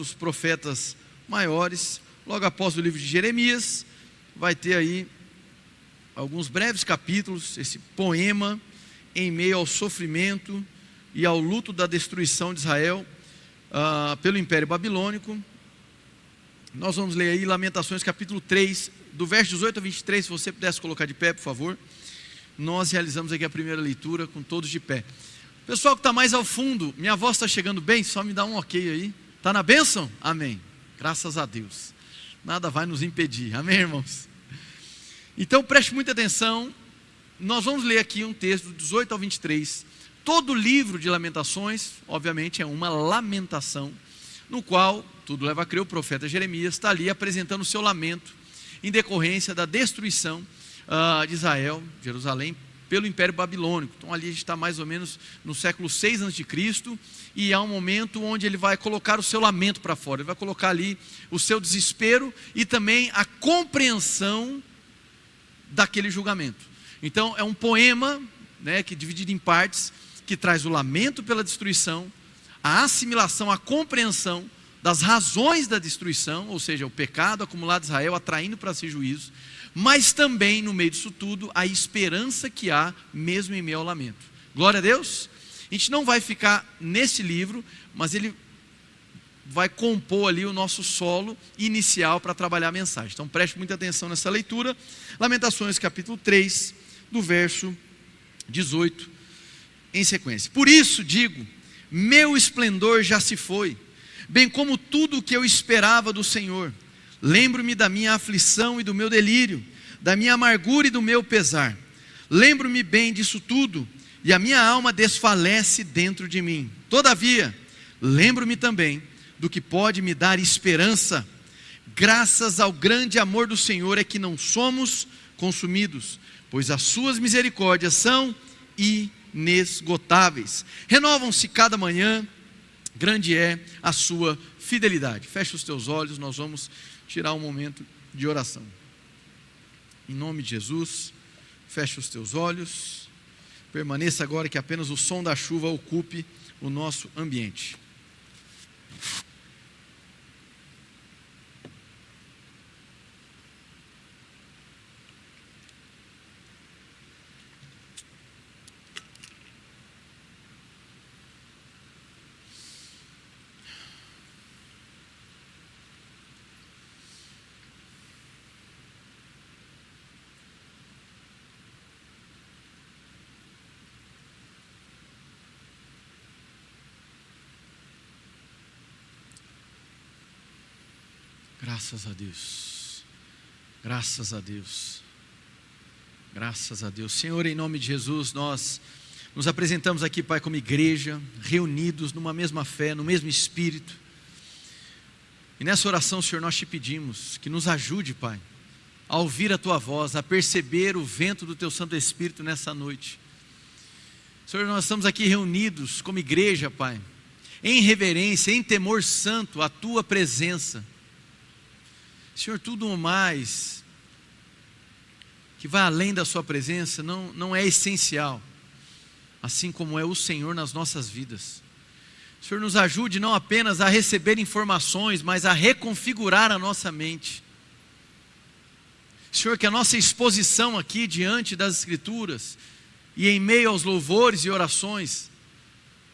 dos profetas maiores. Logo após o livro de Jeremias, vai ter aí alguns breves capítulos, esse poema em meio ao sofrimento e ao luto da destruição de Israel pelo Império Babilônico. Nós vamos ler aí Lamentações capítulo 3, do verso 18 a 23, se você pudesse colocar de pé, por favor. Nós realizamos aqui a primeira leitura com todos de pé. Pessoal que está mais ao fundo, minha voz está chegando bem? Só me dá um ok aí. Está na bênção? Amém. Graças a Deus. Nada vai nos impedir. Amém, irmãos? Então preste muita atenção. Nós vamos ler aqui um texto, 18 ao 23. Todo o livro de Lamentações, obviamente, é uma lamentação, no qual, tudo leva a crer, o profeta Jeremias está ali apresentando o seu lamento em decorrência da destruição de Israel, Jerusalém, pelo Império Babilônico. Então ali a gente está mais ou menos no século 6 a.C., e há um momento onde ele vai colocar o seu lamento para fora, ele vai colocar ali o seu desespero e também a compreensão daquele julgamento. Então é um poema, né, que dividido em partes, que traz o lamento pela destruição, a assimilação, a compreensão das razões da destruição, ou seja, o pecado acumulado de Israel atraindo para si juízo, mas também no meio disso tudo a esperança que há mesmo em meio ao lamento. Glória a Deus. A gente não vai ficar nesse livro, mas ele vai compor ali o nosso solo inicial para trabalhar a mensagem. Então preste muita atenção nessa leitura. Lamentações capítulo 3, do verso 18 em sequência. Por isso digo, meu esplendor já se foi, bem como tudo o que eu esperava do Senhor. Lembro-me da minha aflição e do meu delírio, da minha amargura e do meu pesar. Lembro-me bem disso tudo, e a minha alma desfalece dentro de mim. Todavia, lembro-me também do que pode me dar esperança. Graças ao grande amor do Senhor é que não somos consumidos, pois as suas misericórdias são inesgotáveis. Renovam-se cada manhã, grande é a sua fidelidade. Feche os teus olhos, nós vamos tirar um momento de oração. Em nome de Jesus, feche os teus olhos. Permaneça agora que apenas o som da chuva ocupe o nosso ambiente. Graças a Deus, graças a Deus, graças a Deus. Senhor, em nome de Jesus, nós nos apresentamos aqui, Pai, como igreja, reunidos numa mesma fé, no mesmo Espírito. E nessa oração, Senhor, nós te pedimos que nos ajude, Pai, a ouvir a Tua voz, a perceber o vento do Teu Santo Espírito nessa noite. Senhor, nós estamos aqui reunidos como igreja, Pai, em reverência, em temor santo à Tua presença. Senhor, tudo mais que vai além da sua presença não é essencial, assim como é o Senhor nas nossas vidas. Senhor, nos ajude não apenas a receber informações, mas a reconfigurar a nossa mente. Senhor, que a nossa exposição aqui diante das Escrituras e em meio aos louvores e orações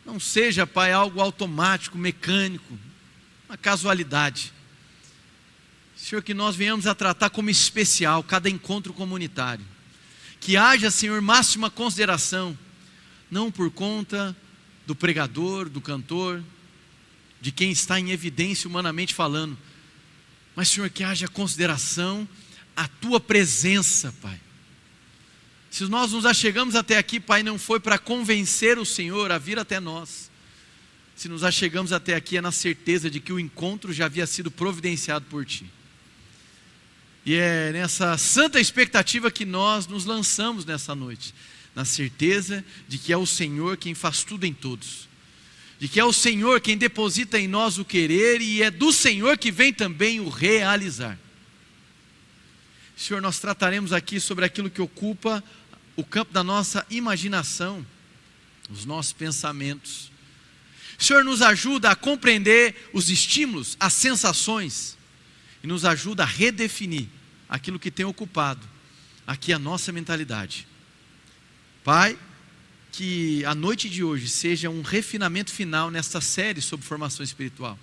não seja, Pai, algo automático, mecânico, uma casualidade. Senhor, que nós venhamos a tratar como especial cada encontro comunitário. Que haja, Senhor, máxima consideração, não por conta do pregador, do cantor, de quem está em evidência humanamente falando, mas, Senhor, que haja consideração à Tua presença, Pai. Se nós nos achegamos até aqui, Pai, não foi para convencer o Senhor a vir até nós. Se nos achegamos até aqui é na certeza de que o encontro já havia sido providenciado por Ti. E é nessa santa expectativa que nós nos lançamos nessa noite, na certeza de que é o Senhor quem faz tudo em todos, de que é o Senhor quem deposita em nós o querer e é do Senhor que vem também o realizar. Senhor, nós trataremos aqui sobre aquilo que ocupa o campo da nossa imaginação, os nossos pensamentos. O Senhor nos ajuda a compreender os estímulos, as sensações, e nos ajuda a redefinir aquilo que tem ocupado aqui a nossa mentalidade. Pai, que a noite de hoje seja um refinamento final nesta série sobre formação espiritual.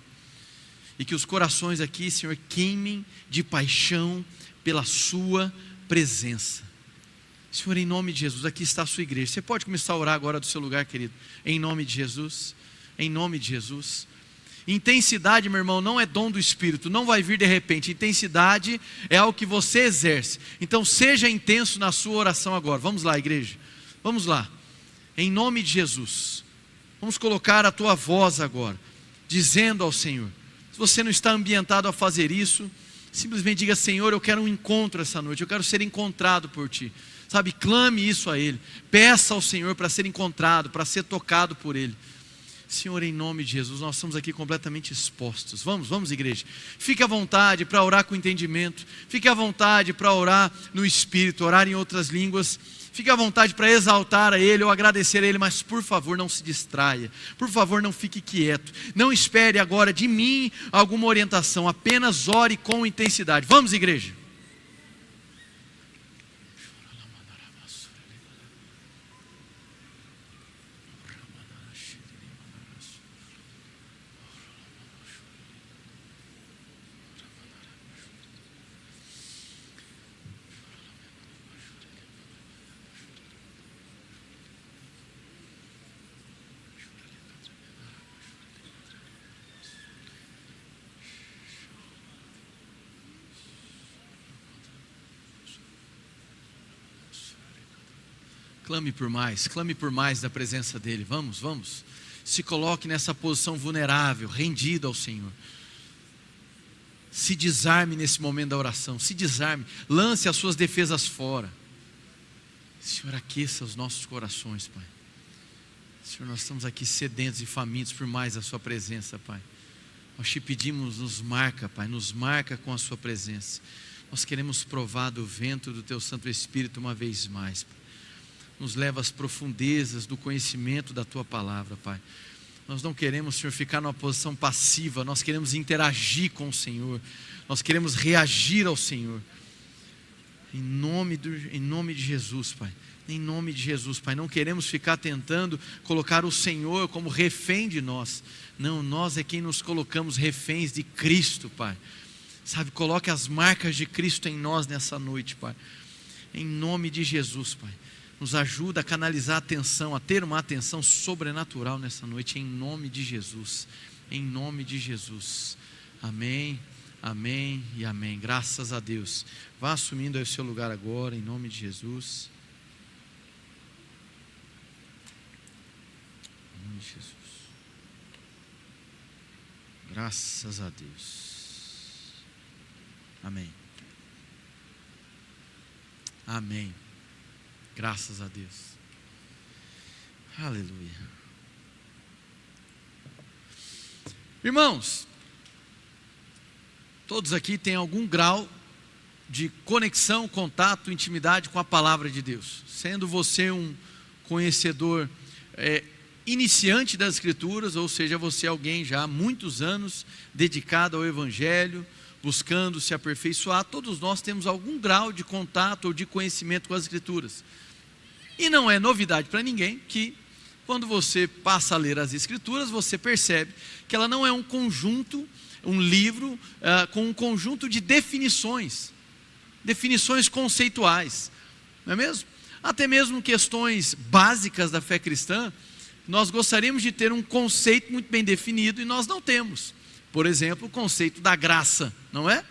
E que os corações aqui, Senhor, queimem de paixão pela sua presença. Senhor, em nome de Jesus, aqui está a sua igreja. Você pode começar a orar agora do seu lugar, querido. Em nome de Jesus, em nome de Jesus. Intensidade, meu irmão, não é dom do Espírito, não vai vir de repente. Intensidade é algo que você exerce. Então seja intenso na sua oração agora. Vamos lá, igreja, vamos lá. Em nome de Jesus, vamos colocar a tua voz agora, dizendo ao Senhor. Se você não está ambientado a fazer isso, simplesmente diga: Senhor, eu quero um encontro essa noite, eu quero ser encontrado por Ti. Sabe, clame isso a Ele, peça ao Senhor para ser encontrado, para ser tocado por Ele. Senhor, em nome de Jesus, nós estamos aqui completamente expostos. Vamos igreja, fique à vontade para orar com entendimento, fique à vontade para orar no Espírito, orar em outras línguas. Fique à vontade para exaltar a Ele ou agradecer a Ele, mas por favor não se distraia, por favor não fique quieto, não espere agora de mim alguma orientação, apenas ore com intensidade. Vamos, igreja. Clame por mais da presença dEle. Vamos. Se coloque nessa posição vulnerável, rendido ao Senhor. Se desarme nesse momento da oração, se desarme, lance as suas defesas fora. Senhor, aqueça os nossos corações, Pai. Senhor, nós estamos aqui sedentos e famintos por mais da sua presença, Pai. Nós te pedimos, nos marca, Pai, nos marca com a sua presença. Nós queremos provar do vento do Teu Santo Espírito uma vez mais, Pai. Nos leva às profundezas do conhecimento da Tua palavra, Pai. Nós não queremos, Senhor, ficar numa posição passiva, nós queremos interagir com o Senhor, nós queremos reagir ao Senhor. Em nome de Jesus, Pai. Em nome de Jesus, Pai. Não queremos ficar tentando colocar o Senhor como refém de nós. Não, nós é quem nos colocamos reféns de Cristo, Pai. Sabe, coloque as marcas de Cristo em nós nessa noite, Pai. Em nome de Jesus, Pai. Nos ajuda a canalizar a atenção, a ter uma atenção sobrenatural nessa noite, em nome de Jesus. Em nome de Jesus. Amém, amém e amém. Graças a Deus. Vá assumindo aí o seu lugar agora, em nome de Jesus. Em nome de Jesus. Graças a Deus. Amém. Amém. Graças a Deus. Aleluia. Irmãos, todos aqui têm algum grau de conexão, contato, intimidade com a palavra de Deus. Sendo você um conhecedor iniciante das Escrituras, ou seja, você é alguém já há muitos anos dedicado ao Evangelho, buscando se aperfeiçoar, todos nós temos algum grau de contato ou de conhecimento com as Escrituras. E não é novidade para ninguém que, quando você passa a ler as Escrituras, você percebe que ela não é um conjunto, um livro com um conjunto de definições conceituais, não é mesmo? Até mesmo questões básicas da fé cristã, nós gostaríamos de ter um conceito muito bem definido e nós não temos. Por exemplo, o conceito da graça, não é?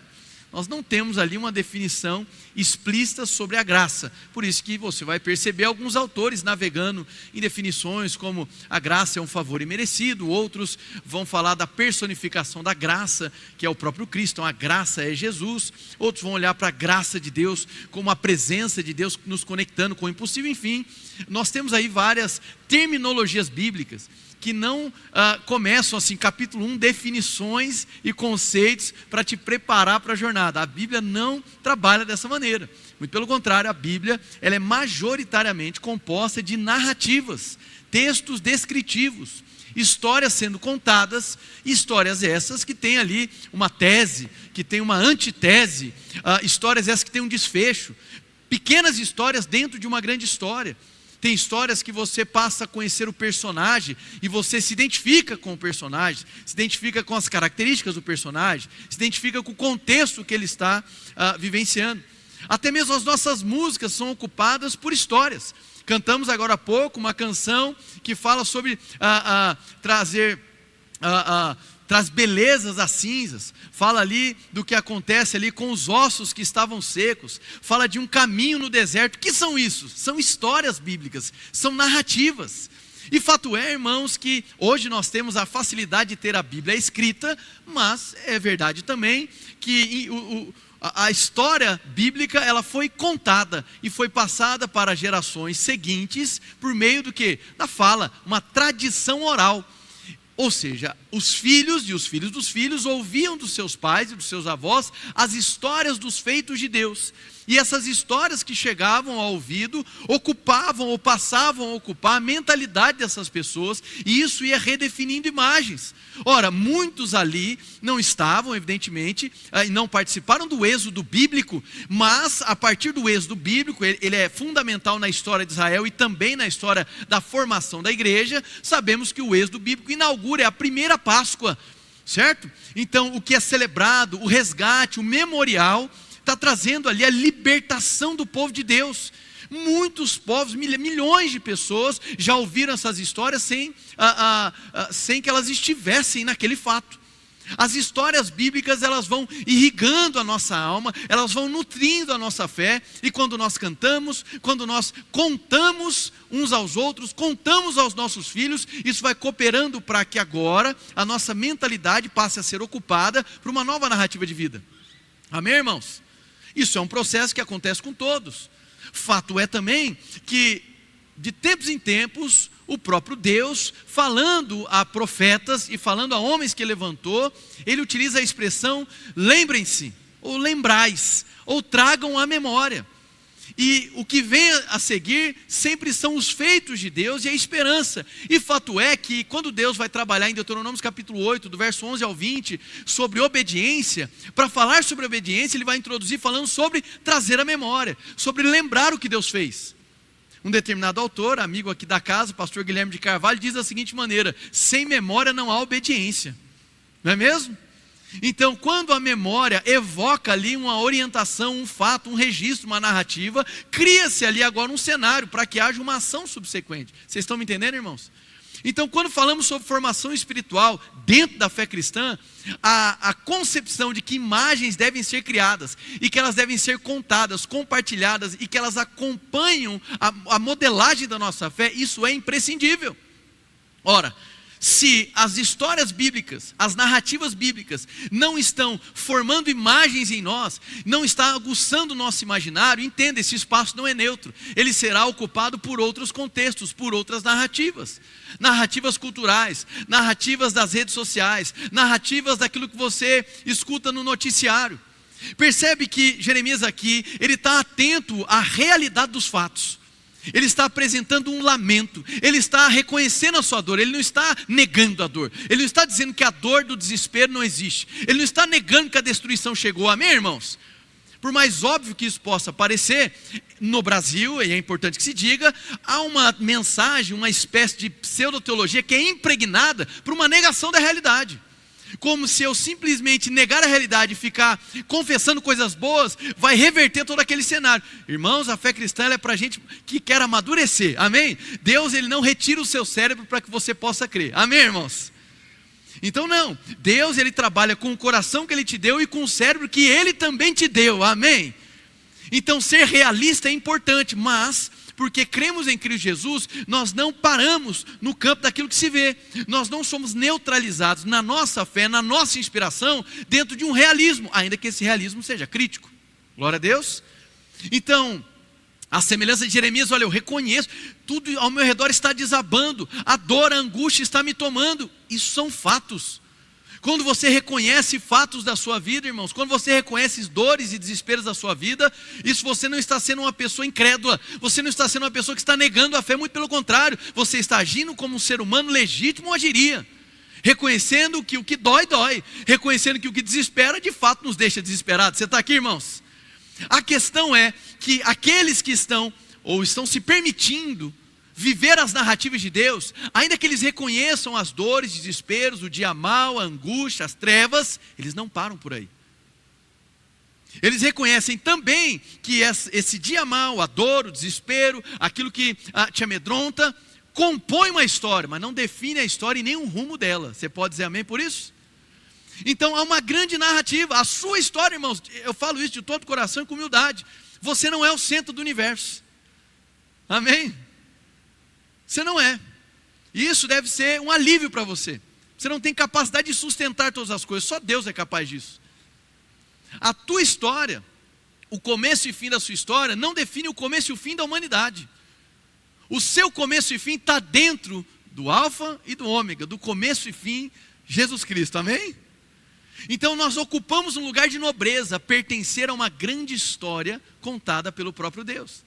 Nós não temos ali uma definição explícita sobre a graça. Por isso que você vai perceber alguns autores navegando em definições como a graça é um favor imerecido, outros vão falar da personificação da graça, que é o próprio Cristo, então a graça é Jesus, outros vão olhar para a graça de Deus como a presença de Deus nos conectando com o impossível. Enfim, nós temos aí várias terminologias bíblicas que não começam assim, capítulo 1, definições e conceitos para te preparar para a jornada. A Bíblia não trabalha dessa maneira. Muito pelo contrário, a Bíblia ela é majoritariamente composta de narrativas, textos descritivos, histórias sendo contadas, histórias essas que têm ali uma tese, que tem uma antitese, histórias essas que têm um desfecho, pequenas histórias dentro de uma grande história. Tem histórias que você passa a conhecer o personagem e você se identifica com o personagem, se identifica com as características do personagem, se identifica com o contexto que ele está vivenciando. Até mesmo as nossas músicas são ocupadas por histórias. Cantamos agora há pouco uma canção que fala sobre traz belezas às cinzas, fala ali do que acontece ali com os ossos que estavam secos, fala de um caminho no deserto. O que são isso? São histórias bíblicas, são narrativas. E fato é, irmãos, que hoje nós temos a facilidade de ter a Bíblia escrita, mas é verdade também que a história bíblica ela foi contada e foi passada para gerações seguintes por meio do que? Da fala, uma tradição oral. Ou seja, os filhos e os filhos dos filhos ouviam dos seus pais e dos seus avós as histórias dos feitos de Deus. E essas histórias que chegavam ao ouvido ocupavam ou passavam a ocupar a mentalidade dessas pessoas, e isso ia redefinindo imagens. Ora, muitos ali não estavam, evidentemente, não participaram do êxodo bíblico, mas a partir do êxodo bíblico, ele é fundamental na história de Israel e também na história da formação da igreja. Sabemos que o êxodo bíblico inaugura a primeira Páscoa, certo? Então, o que é celebrado, o resgate, o memorial, está trazendo ali a libertação do povo de Deus. Muitos povos, milhões de pessoas já ouviram essas histórias sem que elas estivessem naquele fato. As histórias bíblicas, elas vão irrigando a nossa alma, elas vão nutrindo a nossa fé, e quando nós cantamos, quando nós contamos uns aos outros, contamos aos nossos filhos, isso vai cooperando para que agora a nossa mentalidade passe a ser ocupada por uma nova narrativa de vida. Amém, irmãos? Isso é um processo que acontece com todos. Fato é também que, de tempos em tempos, o próprio Deus, falando a profetas e falando a homens que levantou, ele utiliza a expressão lembrem-se, ou lembrais, ou tragam à memória. E o que vem a seguir sempre são os feitos de Deus e a esperança. E fato é que quando Deus vai trabalhar em Deuteronômio capítulo 8, do verso 11 ao 20, sobre obediência, para falar sobre obediência, ele vai introduzir falando sobre trazer a memória, sobre lembrar o que Deus fez. Um determinado autor, amigo aqui da casa, pastor Guilherme de Carvalho, diz da seguinte maneira: sem memória não há obediência. Não é mesmo? Então, quando a memória evoca ali uma orientação, um fato, um registro, uma narrativa, cria-se ali agora um cenário para que haja uma ação subsequente. Vocês estão me entendendo, irmãos? Então, quando falamos sobre formação espiritual dentro da fé cristã, a concepção de que imagens devem ser criadas e que elas devem ser contadas, compartilhadas e que elas acompanham a modelagem da nossa fé, isso é imprescindível. Ora, se as histórias bíblicas, as narrativas bíblicas não estão formando imagens em nós, não está aguçando o nosso imaginário, entenda, esse espaço não é neutro, ele será ocupado por outros contextos, por outras narrativas, narrativas culturais, narrativas das redes sociais, narrativas daquilo que você escuta no noticiário. Percebe que Jeremias aqui, ele está atento à realidade dos fatos. Ele está apresentando um lamento, ele está reconhecendo a sua dor, ele não está negando a dor, ele não está dizendo que a dor do desespero não existe, ele não está negando que a destruição chegou. Amém, irmãos? Por mais óbvio que isso possa parecer, no Brasil, e é importante que se diga, há uma mensagem, uma espécie de pseudo-teologia que é impregnada por uma negação da realidade. Como se eu simplesmente negar a realidade e ficar confessando coisas boas, vai reverter todo aquele cenário. Irmãos, a fé cristã ela é para gente que quer amadurecer, amém? Deus ele não retira o seu cérebro para que você possa crer, amém, irmãos? Então não, Deus ele trabalha com o coração que ele te deu e com o cérebro que ele também te deu, amém? Então ser realista é importante, mas porque cremos em Cristo Jesus, nós não paramos no campo daquilo que se vê. Nós não somos neutralizados na nossa fé, na nossa inspiração, dentro de um realismo, ainda que esse realismo seja crítico. Glória a Deus. Então, a semelhança de Jeremias, olha, eu reconheço, tudo ao meu redor está desabando, a dor, a angústia está me tomando. Isso são fatos. Quando você reconhece fatos da sua vida, irmãos, quando você reconhece dores e desesperos da sua vida, isso você não está sendo uma pessoa incrédula, você não está sendo uma pessoa que está negando a fé, muito pelo contrário, você está agindo como um ser humano legítimo agiria, reconhecendo que o que dói, dói, reconhecendo que o que desespera, de fato nos deixa desesperados. Você está aqui, irmãos? A questão é que aqueles que estão, ou estão se permitindo, viver as narrativas de Deus, ainda que eles reconheçam as dores, desesperos, o dia mau, a angústia, as trevas, eles não param por aí. Eles reconhecem também que esse dia mau, a dor, o desespero, aquilo que te amedronta, compõe uma história, mas não define a história e nem o rumo dela. Você pode dizer amém por isso? Então há uma grande narrativa, a sua história, irmãos, eu falo isso de todo o coração e com humildade, você não é o centro do universo, amém? Você não é, e isso deve ser um alívio para você. Você não tem capacidade de sustentar todas as coisas, só Deus é capaz disso. A tua história, o começo e fim da sua história, não define o começo e o fim da humanidade. O seu começo e fim está dentro do alfa e do ômega, do começo e fim, Jesus Cristo, amém? Então nós ocupamos um lugar de nobreza, pertencer a uma grande história contada pelo próprio Deus.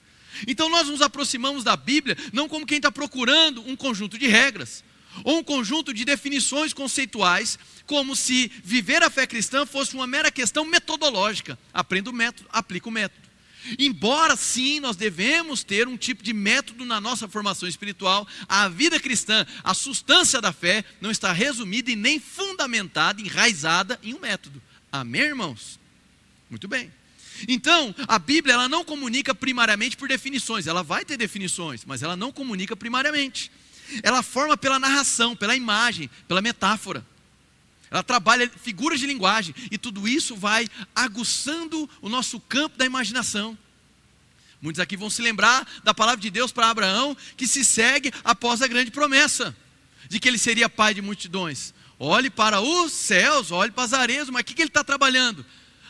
Então nós nos aproximamos da Bíblia não como quem está procurando um conjunto de regras, ou um conjunto de definições conceituais, como se viver a fé cristã fosse uma mera questão metodológica. Aprenda o método, aplica o método. Embora sim nós devemos ter um tipo de método na nossa formação espiritual, a vida cristã, a substância da fé, não está resumida e nem fundamentada, enraizada em um método. Amém, irmãos? Muito bem. Então, a Bíblia ela não comunica primariamente por definições, ela vai ter definições, mas ela não comunica primariamente. Ela forma pela narração, pela imagem, pela metáfora. Ela trabalha figuras de linguagem, e tudo isso vai aguçando o nosso campo da imaginação. Muitos aqui vão se lembrar da palavra de Deus para Abraão, que se segue após a grande promessa, de que ele seria pai de multidões. Olhe para os céus, olhe para as areias, mas o que ele está trabalhando?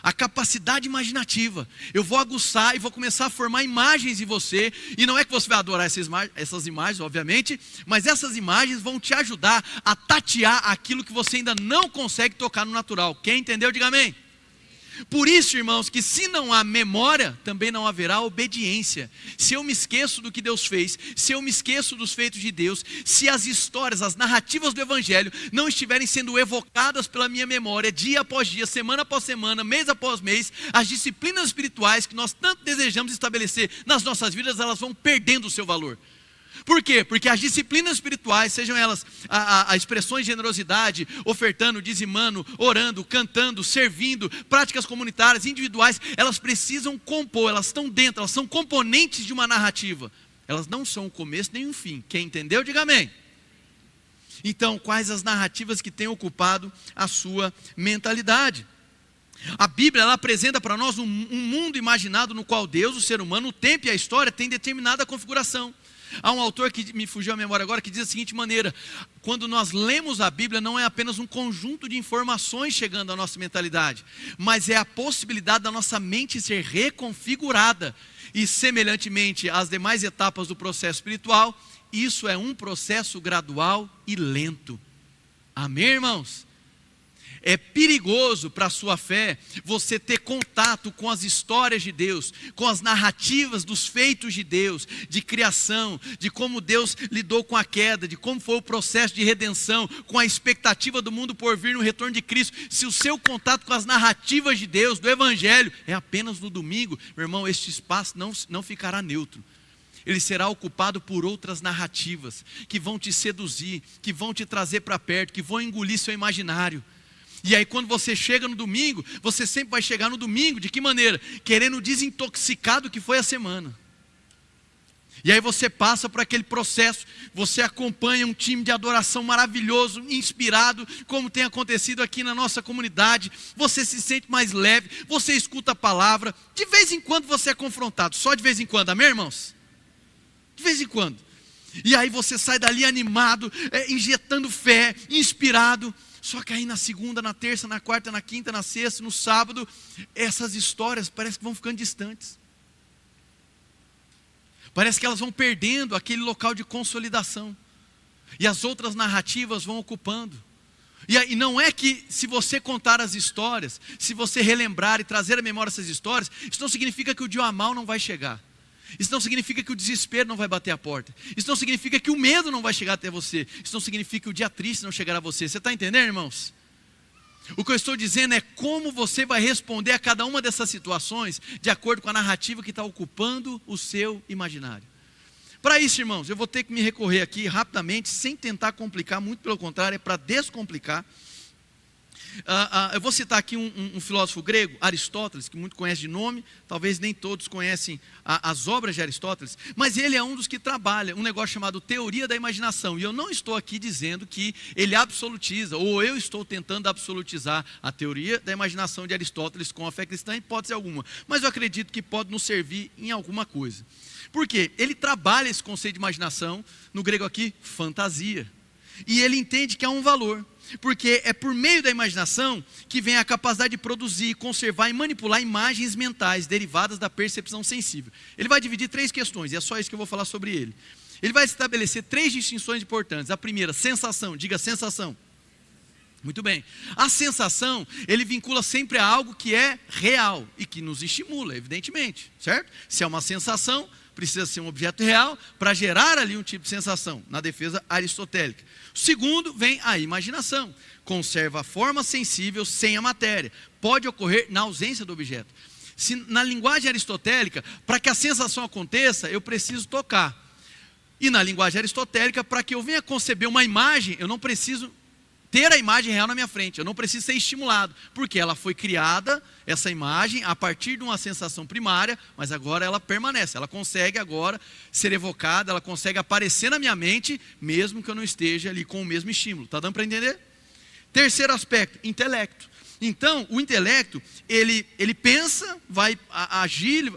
A capacidade imaginativa. Eu vou aguçar e vou começar a formar imagens em você, e não é que você vai adorar essas imagens, obviamente, mas essas imagens vão te ajudar a tatear aquilo que você ainda não consegue tocar no natural. Quem entendeu, diga amém. Por isso, irmãos, que se não há memória, também não haverá obediência. Se eu me esqueço do que Deus fez, se eu me esqueço dos feitos de Deus, se as histórias, as narrativas do Evangelho não estiverem sendo evocadas pela minha memória, dia após dia, semana após semana, mês após mês, as disciplinas espirituais que nós tanto desejamos estabelecer nas nossas vidas, elas vão perdendo o seu valor. Por quê? Porque as disciplinas espirituais, sejam elas a expressões de generosidade, ofertando, dizimando, orando, cantando, servindo, práticas comunitárias, individuais, elas precisam compor, elas estão dentro, elas são componentes de uma narrativa. Elas não são o começo nem o fim. Quem entendeu, diga amém. Então, quais as narrativas que têm ocupado a sua mentalidade? A Bíblia ela apresenta para nós um mundo imaginado no qual Deus, o ser humano, o tempo e a história têm determinada configuração. Há um autor que me fugiu a memória agora, que diz da seguinte maneira: quando nós lemos a Bíblia, não é apenas um conjunto de informações chegando à nossa mentalidade, mas é a possibilidade da nossa mente ser reconfigurada, e semelhantemente às demais etapas do processo espiritual, isso é um processo gradual e lento. Amém, irmãos? É perigoso para a sua fé você ter contato com as histórias de Deus, com as narrativas dos feitos de Deus, de criação, de como Deus lidou com a queda, de como foi o processo de redenção, com a expectativa do mundo por vir no retorno de Cristo. Se o seu contato com as narrativas de Deus, do Evangelho, é apenas no domingo, meu irmão, este espaço não ficará neutro. Ele será ocupado por outras narrativas, que vão te seduzir, que vão te trazer para perto, que vão engolir seu imaginário. E aí quando você chega no domingo, você sempre vai chegar no domingo, de que maneira? Querendo desintoxicar do que foi a semana. E aí você passa por aquele processo, você acompanha um time de adoração maravilhoso, inspirado, como tem acontecido aqui na nossa comunidade, você se sente mais leve, você escuta a palavra, de vez em quando você é confrontado, só de vez em quando, amém, irmãos? De vez em quando. E aí você sai dali animado, injetando fé, inspirado. Só que aí na segunda, na terça, na quarta, na quinta, na sexta, no sábado, essas histórias parece que vão ficando distantes. Parece que elas vão perdendo aquele local de consolidação. E as outras narrativas vão ocupando. E não é que se você contar as histórias, se você relembrar e trazer à memória essas histórias, isso não significa que o dia mal não vai chegar. Isso não significa que o desespero não vai bater a porta. Isso não significa que o medo não vai chegar até você. Isso não significa que o dia triste não chegará a você. Você está entendendo, irmãos? O que eu estou dizendo é como você vai responder a cada uma dessas situações de acordo com a narrativa que está ocupando o seu imaginário. Para isso, irmãos, eu vou ter que me recorrer aqui rapidamente, sem tentar complicar, muito pelo contrário, é para descomplicar. Eu vou citar aqui um filósofo grego, Aristóteles, que muito conhece de nome, talvez nem todos conhecem as obras de Aristóteles, mas ele é um dos que trabalha um negócio chamado teoria da imaginação, e eu não estou aqui dizendo que ele absolutiza, ou eu estou tentando absolutizar a teoria da imaginação de Aristóteles com a fé cristã, em hipótese alguma, mas eu acredito que pode nos servir em alguma coisa. Por quê? Ele trabalha esse conceito de imaginação, no grego aqui, fantasia, e ele entende que há um valor, porque é por meio da imaginação que vem a capacidade de produzir, conservar e manipular imagens mentais derivadas da percepção sensível. Ele vai dividir 3 questões, e é só isso que eu vou falar sobre ele. Ele vai estabelecer 3 distinções importantes. A primeira, sensação, diga sensação. Muito bem. A sensação, ele vincula sempre a algo que é real e que nos estimula, evidentemente, certo? Se é uma sensação, precisa ser um objeto real para gerar ali um tipo de sensação, na defesa aristotélica. Segundo, vem a imaginação. Conserva a forma sensível sem a matéria. Pode ocorrer na ausência do objeto. Se, na linguagem aristotélica, para que a sensação aconteça, eu preciso tocar. E na linguagem aristotélica, para que eu venha conceber uma imagem, eu não preciso ter a imagem real na minha frente, eu não preciso ser estimulado, porque ela foi criada, essa imagem, a partir de uma sensação primária, mas agora ela permanece, ela consegue agora ser evocada, ela consegue aparecer na minha mente, mesmo que eu não esteja ali com o mesmo estímulo. Está dando para entender? Terceiro aspecto, intelecto. Então, o intelecto, ele pensa, vai agir,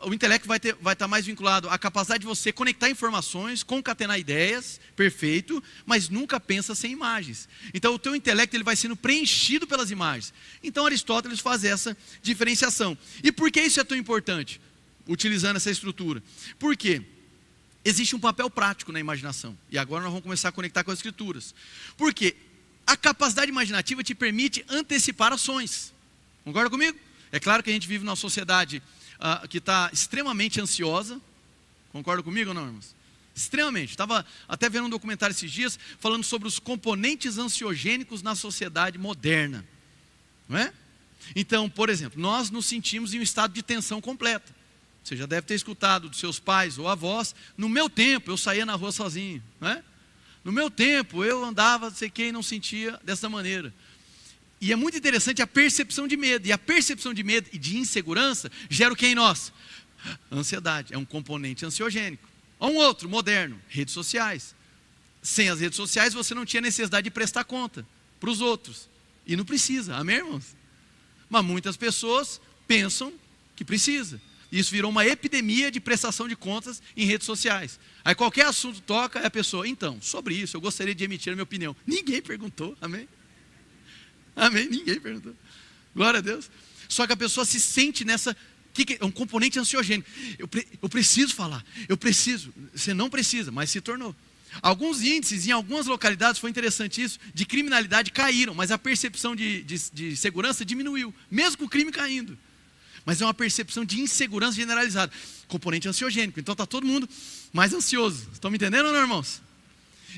o intelecto vai estar mais vinculado à capacidade de você conectar informações, concatenar ideias, perfeito, mas nunca pensa sem imagens. Então o teu intelecto ele vai sendo preenchido pelas imagens. Então Aristóteles faz essa diferenciação. E por que isso é tão importante? Utilizando essa estrutura. Por quê? Existe um papel prático na imaginação. E agora nós vamos começar a conectar com as escrituras. Por quê? A capacidade imaginativa te permite antecipar ações. Concorda comigo? É claro que a gente vive numa sociedade que está extremamente ansiosa. Concorda comigo ou não, irmãos? Extremamente. Estava até vendo um documentário esses dias falando sobre os componentes ansiogênicos na sociedade moderna, não é? Então, por exemplo, nós nos sentimos em um estado de tensão completa. Você já deve ter escutado dos seus pais ou avós: no meu tempo eu saía na rua sozinho, não é? No meu tempo eu andava, sei que, e não sentia dessa maneira. E é muito interessante a percepção de medo. E a percepção de medo e de insegurança gera o que em nós? Ansiedade. É um componente ansiogênico. Um outro, moderno, redes sociais. Sem as redes sociais você não tinha necessidade de prestar conta para os outros. E não precisa, amém, irmãos? Mas muitas pessoas pensam que precisa. Isso virou uma epidemia de prestação de contas em redes sociais. Aí qualquer assunto toca, a pessoa: então, sobre isso eu gostaria de emitir a minha opinião. Ninguém perguntou, amém? Amém? Ninguém perguntou. Glória a Deus. Só que a pessoa se sente nessa... é um componente ansiogênico. Eu preciso falar. Eu preciso. Você não precisa, mas se tornou. Alguns índices em algumas localidades, foi interessante isso, de criminalidade caíram, mas a percepção de segurança diminuiu, mesmo com o crime caindo. Mas é uma percepção de insegurança generalizada. Componente ansiogênico. Então está todo mundo mais ansioso. Estão me entendendo ou não, irmãos?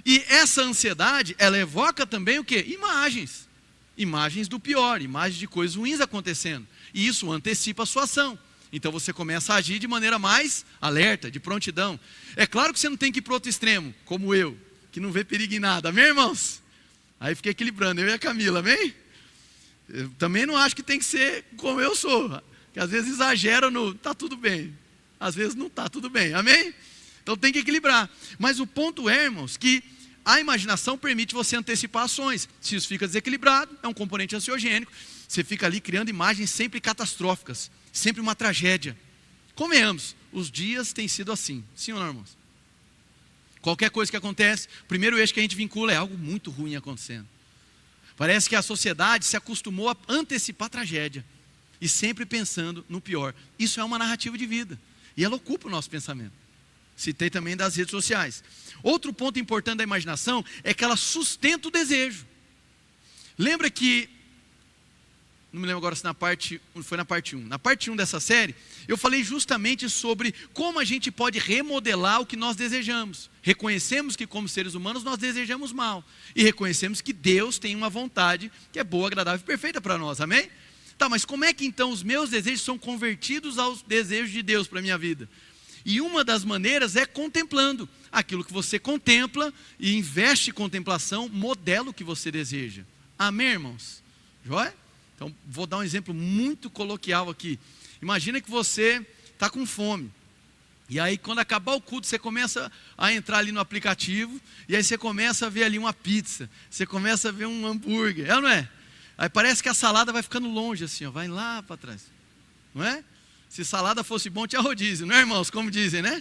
E essa ansiedade, ela evoca também o quê? Imagens. Imagens do pior, imagens de coisas ruins acontecendo. E isso antecipa a sua ação. Então você começa a agir de maneira mais alerta, de prontidão. É claro que você não tem que ir para o outro extremo, como eu, que não vê perigo em nada. Amém, irmãos? Aí fiquei equilibrando, eu e a Camila, amém? Eu também não acho que tem que ser como eu sou. Que às vezes exagera no tá tudo bem. Às vezes não está tudo bem, amém? Então tem que equilibrar. Mas o ponto é, irmãos, que a imaginação permite você antecipar ações. Se isso fica desequilibrado, é um componente ansiogênico. Você fica ali criando imagens sempre catastróficas, sempre uma tragédia. Convenhamos, os dias têm sido assim, sim ou não, irmãos? Qualquer coisa que acontece, o primeiro eixo que a gente vincula é algo muito ruim acontecendo. Parece que a sociedade se acostumou a antecipar a tragédia e sempre pensando no pior. Isso é uma narrativa de vida e ela ocupa o nosso pensamento. Citei também das redes sociais. Outro ponto importante da imaginação é que ela sustenta o desejo. Lembra que, não me lembro agora se foi na parte 1. Na parte 1 dessa série, eu falei justamente sobre como a gente pode remodelar o que nós desejamos. Reconhecemos que como seres humanos nós desejamos mal. E reconhecemos que Deus tem uma vontade que é boa, agradável e perfeita para nós, amém? Tá, mas como é que então os meus desejos são convertidos aos desejos de Deus para a minha vida? E uma das maneiras é contemplando. Aquilo que você contempla e investe em contemplação, modela o que você deseja. Amém, irmãos? Joia? Então, vou dar um exemplo muito coloquial aqui. Imagina que você está com fome. E aí, quando acabar o culto, você começa a entrar ali no aplicativo. E aí você começa a ver ali uma pizza. Você começa a ver um hambúrguer. É ou não é? Aí parece que a salada vai ficando longe assim, ó, vai lá para trás. Não é? Se salada fosse bom, tinha rodízio, não é, irmãos? Como dizem, né?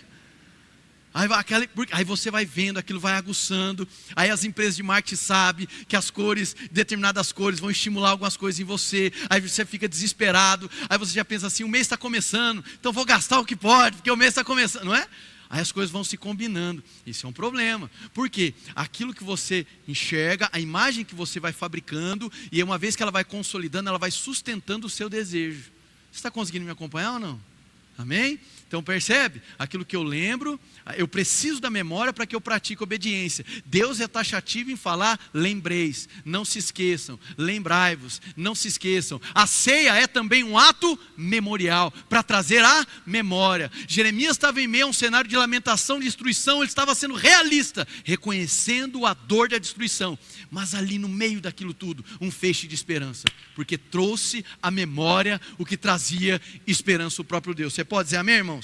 Aí você vai vendo, aquilo vai aguçando. Aí as empresas de marketing sabem que as cores, determinadas cores vão estimular algumas coisas em você. Aí você fica desesperado. Aí você já pensa assim, o mês está começando, então vou gastar o que pode, porque o mês está começando, não é? Aí as coisas vão se combinando. Isso é um problema. Por quê? Aquilo que você enxerga, a imagem que você vai fabricando, e uma vez que ela vai consolidando, ela vai sustentando o seu desejo. Você está conseguindo me acompanhar ou não? Amém? Então percebe? Aquilo que eu lembro, eu preciso da memória para que eu pratique obediência. Deus é taxativo em falar, lembreis, não se esqueçam, lembrai-vos, não se esqueçam. A ceia é também um ato memorial, para trazer a memória. Jeremias estava em meio a um cenário de lamentação, de destruição, ele estava sendo realista, reconhecendo a dor da destruição. Mas ali no meio daquilo tudo, um feixe de esperança, porque trouxe à memória o que trazia esperança, o próprio Deus. Você pode dizer amém, irmãos?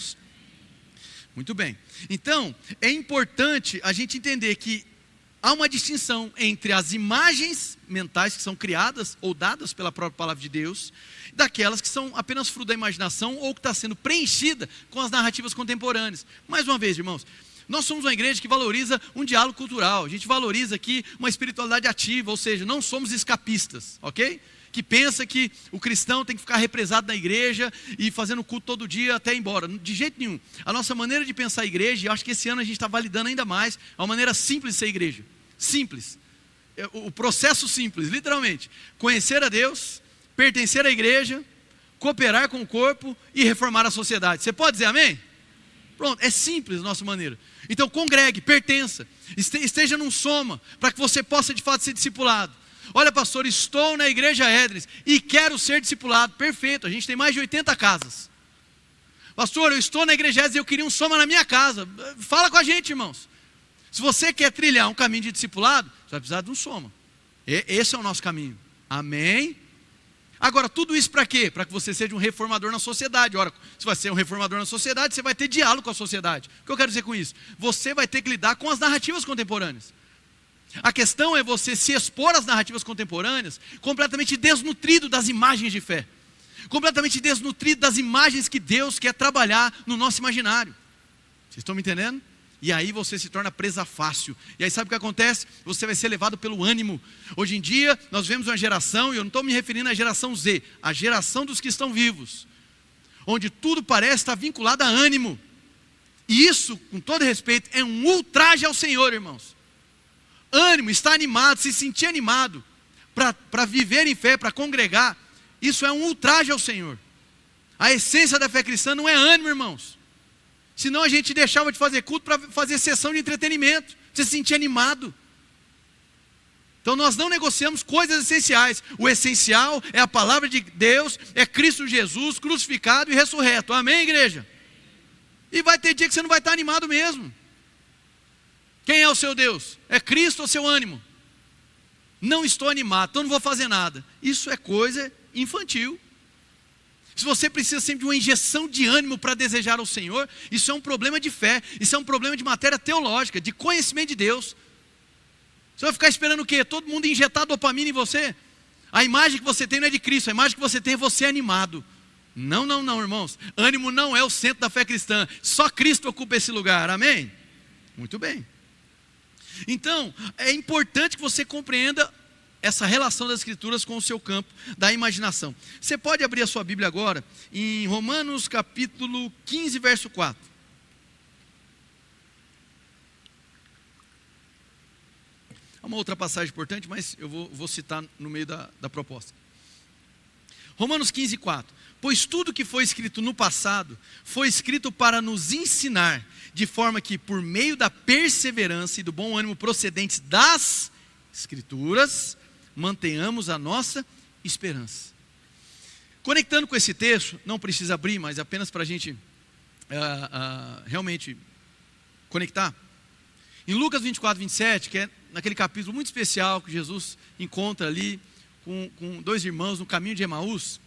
Muito bem. Então, é importante a gente entender que há uma distinção entre as imagens mentais que são criadas ou dadas pela própria palavra de Deus, daquelas que são apenas fruto da imaginação ou que está sendo preenchida com as narrativas contemporâneas. Mais uma vez, irmãos, nós somos uma igreja que valoriza um diálogo cultural, a gente valoriza aqui uma espiritualidade ativa, ou seja, não somos escapistas, ok? Que pensa que o cristão tem que ficar represado na igreja e fazendo culto todo dia até ir embora. De jeito nenhum. A nossa maneira de pensar a igreja, e eu acho que esse ano a gente está validando ainda mais, é uma maneira simples de ser igreja. Simples. O processo simples, literalmente. Conhecer a Deus, pertencer à igreja, cooperar com o corpo e reformar a sociedade. Você pode dizer amém? Pronto, é simples a nossa maneira. Então congregue, pertença, esteja num soma, para que você possa de fato ser discipulado. Olha, pastor, estou na igreja Edres e quero ser discipulado. Perfeito, a gente tem mais de 80 casas. Pastor, eu estou na igreja Edres e eu queria um soma na minha casa. Fala com a gente, irmãos. Se você quer trilhar um caminho de discipulado, você vai precisar de um soma. Esse é o nosso caminho. Amém? Agora, tudo isso para quê? Para que você seja um reformador na sociedade. Ora, se você ser um reformador na sociedade, você vai ter diálogo com a sociedade. O que eu quero dizer com isso? Você vai ter que lidar com as narrativas contemporâneas. A questão é você se expor às narrativas contemporâneas completamente desnutrido das imagens de fé, completamente desnutrido das imagens que Deus quer trabalhar no nosso imaginário. Vocês estão me entendendo? E aí você se torna presa fácil. E aí sabe o que acontece? Você vai ser levado pelo ânimo. Hoje em dia nós vemos uma geração, e eu não estou me referindo à geração Z, a geração dos que estão vivos, onde tudo parece estar vinculado a ânimo. E isso, com todo respeito, é um ultraje ao Senhor, irmãos. Ânimo, estar animado, se sentir animado para viver em fé, para congregar, isso é um ultraje ao Senhor. A essência da fé cristã não é ânimo, irmãos. Senão a gente deixava de fazer culto para fazer sessão de entretenimento, para se sentir animado. Então nós não negociamos coisas essenciais. O essencial é a palavra de Deus, é Cristo Jesus crucificado e ressurreto. Amém, igreja? E vai ter dia que você não vai estar animado mesmo. Quem é o seu Deus? É Cristo ou seu ânimo? Não estou animado, então não vou fazer nada. Isso é coisa infantil. Se você precisa sempre de uma injeção de ânimo para desejar ao Senhor, isso é um problema de fé, isso é um problema de matéria teológica, de conhecimento de Deus. Você vai ficar esperando o quê? Todo mundo injetar dopamina em você? A imagem que você tem não é de Cristo, a imagem que você tem é você animado. Não, irmãos. Ânimo não é o centro da fé cristã. Só Cristo ocupa esse lugar, amém? Muito bem. Então, é importante que você compreenda essa relação das Escrituras com o seu campo da imaginação. Você pode abrir a sua Bíblia agora em Romanos capítulo 15, verso 4. Há uma outra passagem importante, mas eu vou citar no meio da proposta. Romanos 15:4. Pois tudo que foi escrito no passado, foi escrito para nos ensinar, de forma que por meio da perseverança e do bom ânimo procedentes das Escrituras, mantenhamos a nossa esperança. Conectando com esse texto, não precisa abrir, mas apenas para a gente realmente conectar. Em Lucas 24:27, que é naquele capítulo muito especial que Jesus encontra ali com dois irmãos no caminho de Emaús,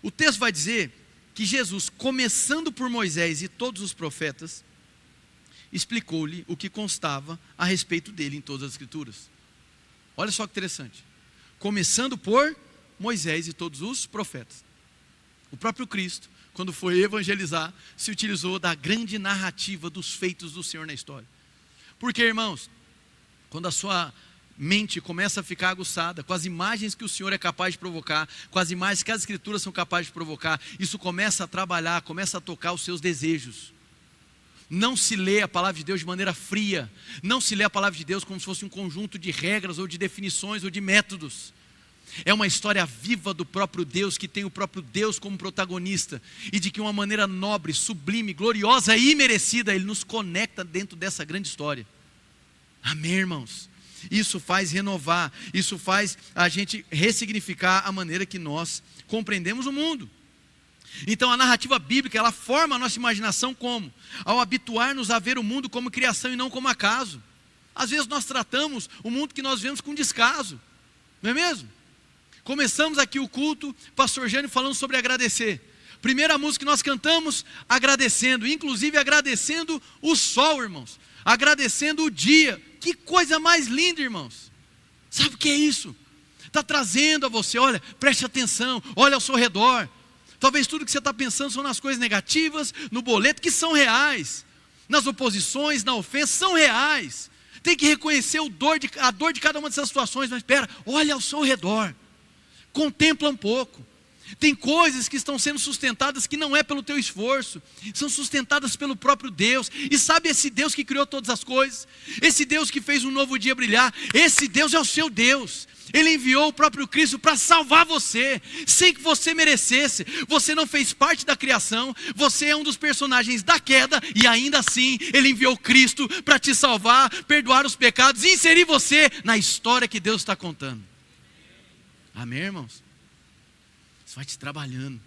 o texto vai dizer que Jesus, começando por Moisés e todos os profetas, explicou-lhe o que constava a respeito dele em todas as Escrituras. Olha só que interessante. Começando por Moisés e todos os profetas. O próprio Cristo, quando foi evangelizar, se utilizou da grande narrativa dos feitos do Senhor na história. Porque, irmãos, quando a sua mente começa a ficar aguçada com as imagens que o Senhor é capaz de provocar, com as imagens que as Escrituras são capazes de provocar, isso começa a trabalhar, começa a tocar os seus desejos. Não se lê a palavra de Deus de maneira fria, não se lê a palavra de Deus como se fosse um conjunto de regras ou de definições ou de métodos. É uma história viva do próprio Deus, que tem o próprio Deus como protagonista, e de que uma maneira nobre, sublime, gloriosa e imerecida, Ele nos conecta dentro dessa grande história. Amém, irmãos? Isso faz renovar, isso faz a gente ressignificar a maneira que nós compreendemos o mundo. Então a narrativa bíblica, ela forma a nossa imaginação como? Ao habituar-nos a ver o mundo como criação e não como acaso. Às vezes nós tratamos o mundo que nós vemos com descaso, não é mesmo? Começamos aqui o culto, pastor Jânio falando sobre agradecer. Primeira música que nós cantamos, agradecendo, inclusive agradecendo o sol, irmãos, agradecendo o dia. Que coisa mais linda, irmãos. Sabe o que é isso? Está trazendo a você, olha, preste atenção, olha ao seu redor. Talvez tudo que você está pensando são nas coisas negativas, no boleto, que são reais. Nas oposições, na ofensa, são reais. Tem que reconhecer a dor de cada uma dessas situações, mas espera, olha ao seu redor. Contempla um pouco. Tem coisas que estão sendo sustentadas que não é pelo teu esforço, são sustentadas pelo próprio Deus. E sabe esse Deus que criou todas as coisas? Esse Deus que fez um novo dia brilhar, esse Deus é o seu Deus. Ele enviou o próprio Cristo para salvar você, sem que você merecesse. Você não fez parte da criação, você é um dos personagens da queda, e ainda assim Ele enviou Cristo para te salvar, perdoar os pecados e inserir você na história que Deus está contando. Amém, irmãos? Isso vai te trabalhando.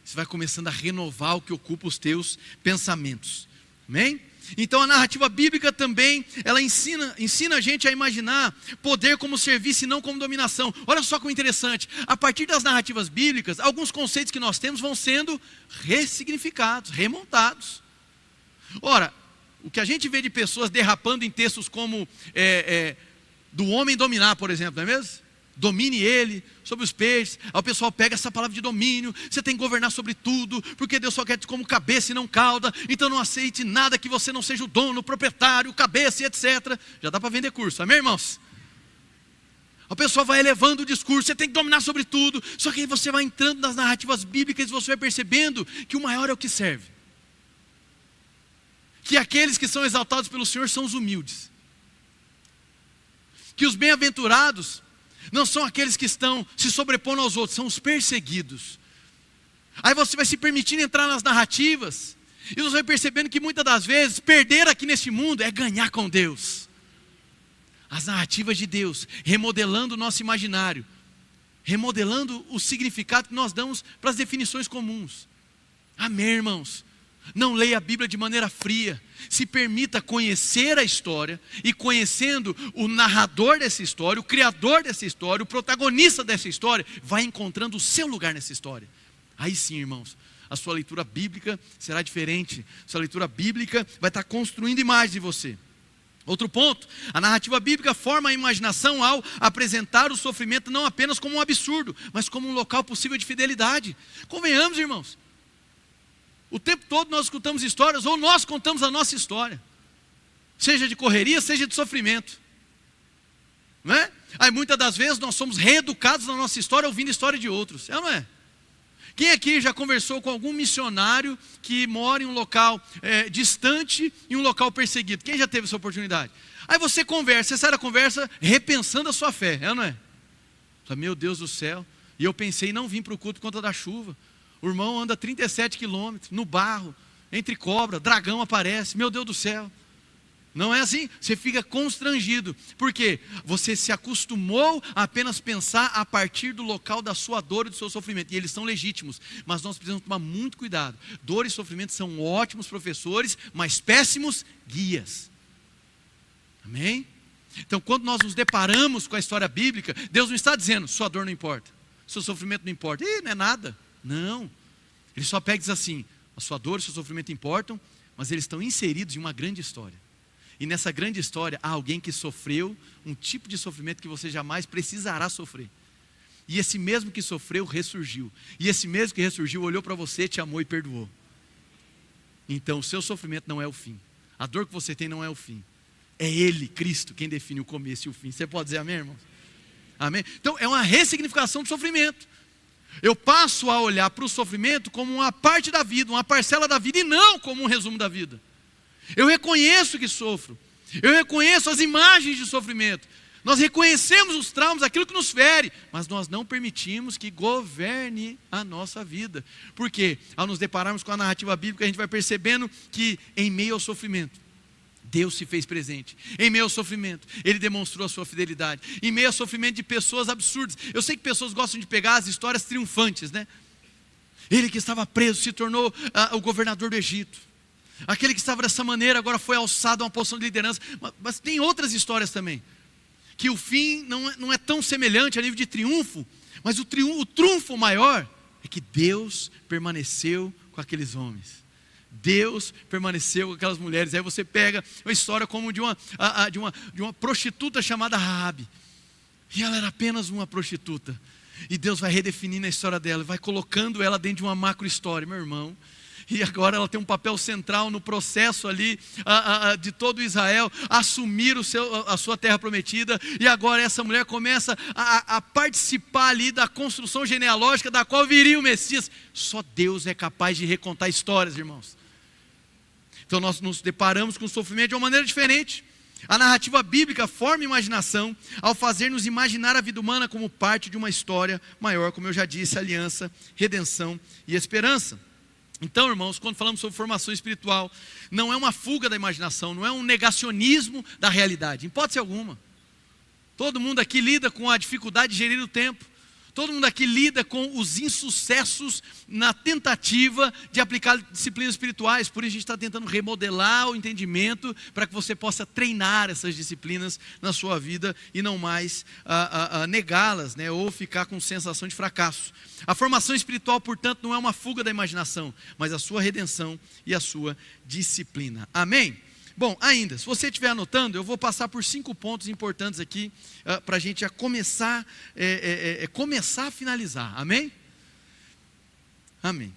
Isso vai começando a renovar o que ocupa os teus pensamentos. Amém? Então a narrativa bíblica também, ela ensina a gente a imaginar poder como serviço e não como dominação. Olha só como interessante. A partir das narrativas bíblicas, alguns conceitos que nós temos vão sendo ressignificados, remontados. Ora, o que a gente vê de pessoas derrapando em textos como do homem dominar, por exemplo, não é mesmo? Domine ele sobre os peixes. Aí o pessoal pega essa palavra de domínio. Você tem que governar sobre tudo, porque Deus só quer te como cabeça e não cauda. Então não aceite nada que você não seja o dono, o proprietário, o cabeça e etc. Já dá para vender curso, amém, irmãos? O pessoal vai elevando o discurso, você tem que dominar sobre tudo. Só que aí você vai entrando nas narrativas bíblicas e você vai percebendo que o maior é o que serve. Que aqueles que são exaltados pelo Senhor são os humildes. Que os bem-aventurados não são aqueles que estão se sobrepondo aos outros, são os perseguidos. Aí você vai se permitindo entrar nas narrativas, e você vai percebendo que muitas das vezes, perder aqui neste mundo é ganhar com Deus. As narrativas de Deus, remodelando o nosso imaginário, remodelando o significado que nós damos para as definições comuns. Amém, irmãos? Não leia a Bíblia de maneira fria. Se permita conhecer a história, e conhecendo o narrador dessa história, o criador dessa história, o protagonista dessa história, vai encontrando o seu lugar nessa história. Aí sim, irmãos, a sua leitura bíblica será diferente. Sua leitura bíblica vai estar construindo imagens de você. Outro ponto, a narrativa bíblica forma a imaginação ao apresentar o sofrimento não apenas como um absurdo, mas como um local possível de fidelidade. Convenhamos, irmãos, o tempo todo nós escutamos histórias, ou nós contamos a nossa história, seja de correria, seja de sofrimento, não é? Aí muitas das vezes nós somos reeducados na nossa história, ouvindo a história de outros, é ou não é? Quem aqui já conversou com algum missionário que mora em um local distante, em um local perseguido? Quem já teve essa oportunidade? Aí você conversa, você sai da conversa repensando a sua fé, é ou não é? Meu Deus do céu, e eu pensei em não vir para o culto por conta da chuva. O irmão anda 37 quilômetros, no barro, entre cobra, dragão aparece, meu Deus do céu. Não é assim? Você fica constrangido. Por quê? Você se acostumou a apenas pensar a partir do local da sua dor e do seu sofrimento. E eles são legítimos, mas nós precisamos tomar muito cuidado. Dor e sofrimento são ótimos professores, mas péssimos guias. Amém? Então, quando nós nos deparamos com a história bíblica, Deus não está dizendo, sua dor não importa, seu sofrimento não importa. Não é nada. Não. Ele só pega e diz assim, a sua dor e o seu sofrimento importam, mas eles estão inseridos em uma grande história. E nessa grande história, há alguém que sofreu um tipo de sofrimento que você jamais precisará sofrer. E esse mesmo que sofreu, ressurgiu. E esse mesmo que ressurgiu, olhou para você, te amou e perdoou. Então, o seu sofrimento não é o fim. A dor que você tem não é o fim. É Ele, Cristo, quem define o começo e o fim. Você pode dizer amém, irmãos? Amém? Então, é uma ressignificação do sofrimento. Eu passo a olhar para o sofrimento como uma parte da vida, uma parcela da vida, e não como um resumo da vida. Eu reconheço que sofro, eu reconheço as imagens de sofrimento, nós reconhecemos os traumas, aquilo que nos fere, mas nós não permitimos que governe a nossa vida. Porque ao nos depararmos com a narrativa bíblica, a gente vai percebendo que em meio ao sofrimento, Deus se fez presente. Em meio ao sofrimento, Ele demonstrou a sua fidelidade. Em meio ao sofrimento de pessoas absurdas. Eu sei que pessoas gostam de pegar as histórias triunfantes, né? Ele que estava preso se tornou o governador do Egito. Aquele que estava dessa maneira agora foi alçado a uma posição de liderança. Mas tem outras histórias também, que o fim não é tão semelhante a nível de triunfo, mas o triunfo maior é que Deus permaneceu com aqueles homens. Deus permaneceu com aquelas mulheres. Aí você pega uma história como de uma prostituta chamada Raabe. E ela era apenas uma prostituta. E Deus vai redefinindo a história dela, vai colocando ela dentro de uma macro história, meu irmão. E agora ela tem um papel central no processo ali de todo Israel assumir a sua terra prometida. E agora essa mulher começa a participar ali da construção genealógica da qual viria o Messias. Só Deus é capaz de recontar histórias, irmãos. Então nós nos deparamos com o sofrimento de uma maneira diferente. A narrativa bíblica forma imaginação ao fazer-nos imaginar a vida humana como parte de uma história maior, como eu já disse, aliança, redenção e esperança. Então, irmãos, quando falamos sobre formação espiritual, não é uma fuga da imaginação, não é um negacionismo da realidade, em hipótese alguma. Todo mundo aqui lida com a dificuldade de gerir o tempo. Todo mundo aqui lida com os insucessos na tentativa de aplicar disciplinas espirituais. Por isso a gente está tentando remodelar o entendimento para que você possa treinar essas disciplinas na sua vida e não mais negá-las, né? Ou ficar com sensação de fracasso. A formação espiritual, portanto, não é uma fuga da imaginação, mas a sua redenção e a sua disciplina. Amém? Bom, ainda, se você estiver anotando, eu vou passar por 5 pontos importantes aqui, para a gente já começar a finalizar, amém? Amém.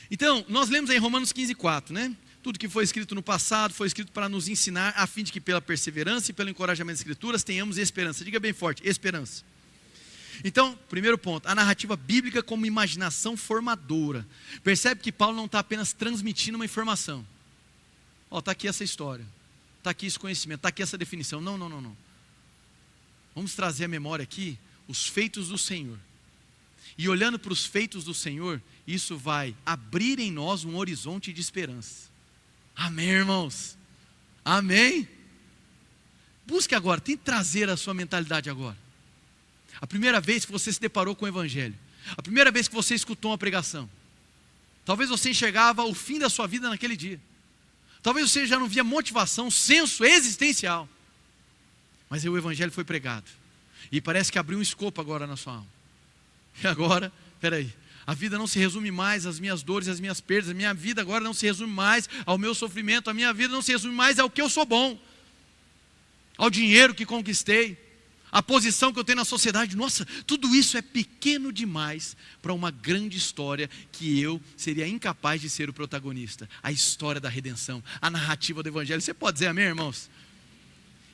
Então, nós lemos aí em Romanos 15:4, né? Tudo que foi escrito no passado, foi escrito para nos ensinar, a fim de que pela perseverança e pelo encorajamento das Escrituras, tenhamos esperança. Diga bem forte, esperança. Então, primeiro ponto, a narrativa bíblica como imaginação formadora. Percebe que Paulo não está apenas transmitindo uma informação. Está aqui essa história, está aqui esse conhecimento, está aqui essa definição. Não. Vamos trazer à memória aqui os feitos do Senhor. E olhando para os feitos do Senhor, isso vai abrir em nós um horizonte de esperança. Amém, irmãos? Amém? Busque agora, tente trazer a sua mentalidade agora. A primeira vez que você se deparou com o Evangelho, a primeira vez que você escutou uma pregação, talvez você enxergava o fim da sua vida naquele dia. Talvez você já não via motivação, senso existencial. Mas aí o Evangelho foi pregado. E parece que abriu um escopo agora na sua alma. E agora, peraí, a vida não se resume mais às minhas dores, às minhas perdas. A minha vida agora não se resume mais ao meu sofrimento. A minha vida não se resume mais ao que eu sou bom, ao dinheiro que conquistei, a posição que eu tenho na sociedade. Nossa, tudo isso é pequeno demais para uma grande história que eu seria incapaz de ser o protagonista. A história da redenção, a narrativa do Evangelho. Você pode dizer amém, irmãos?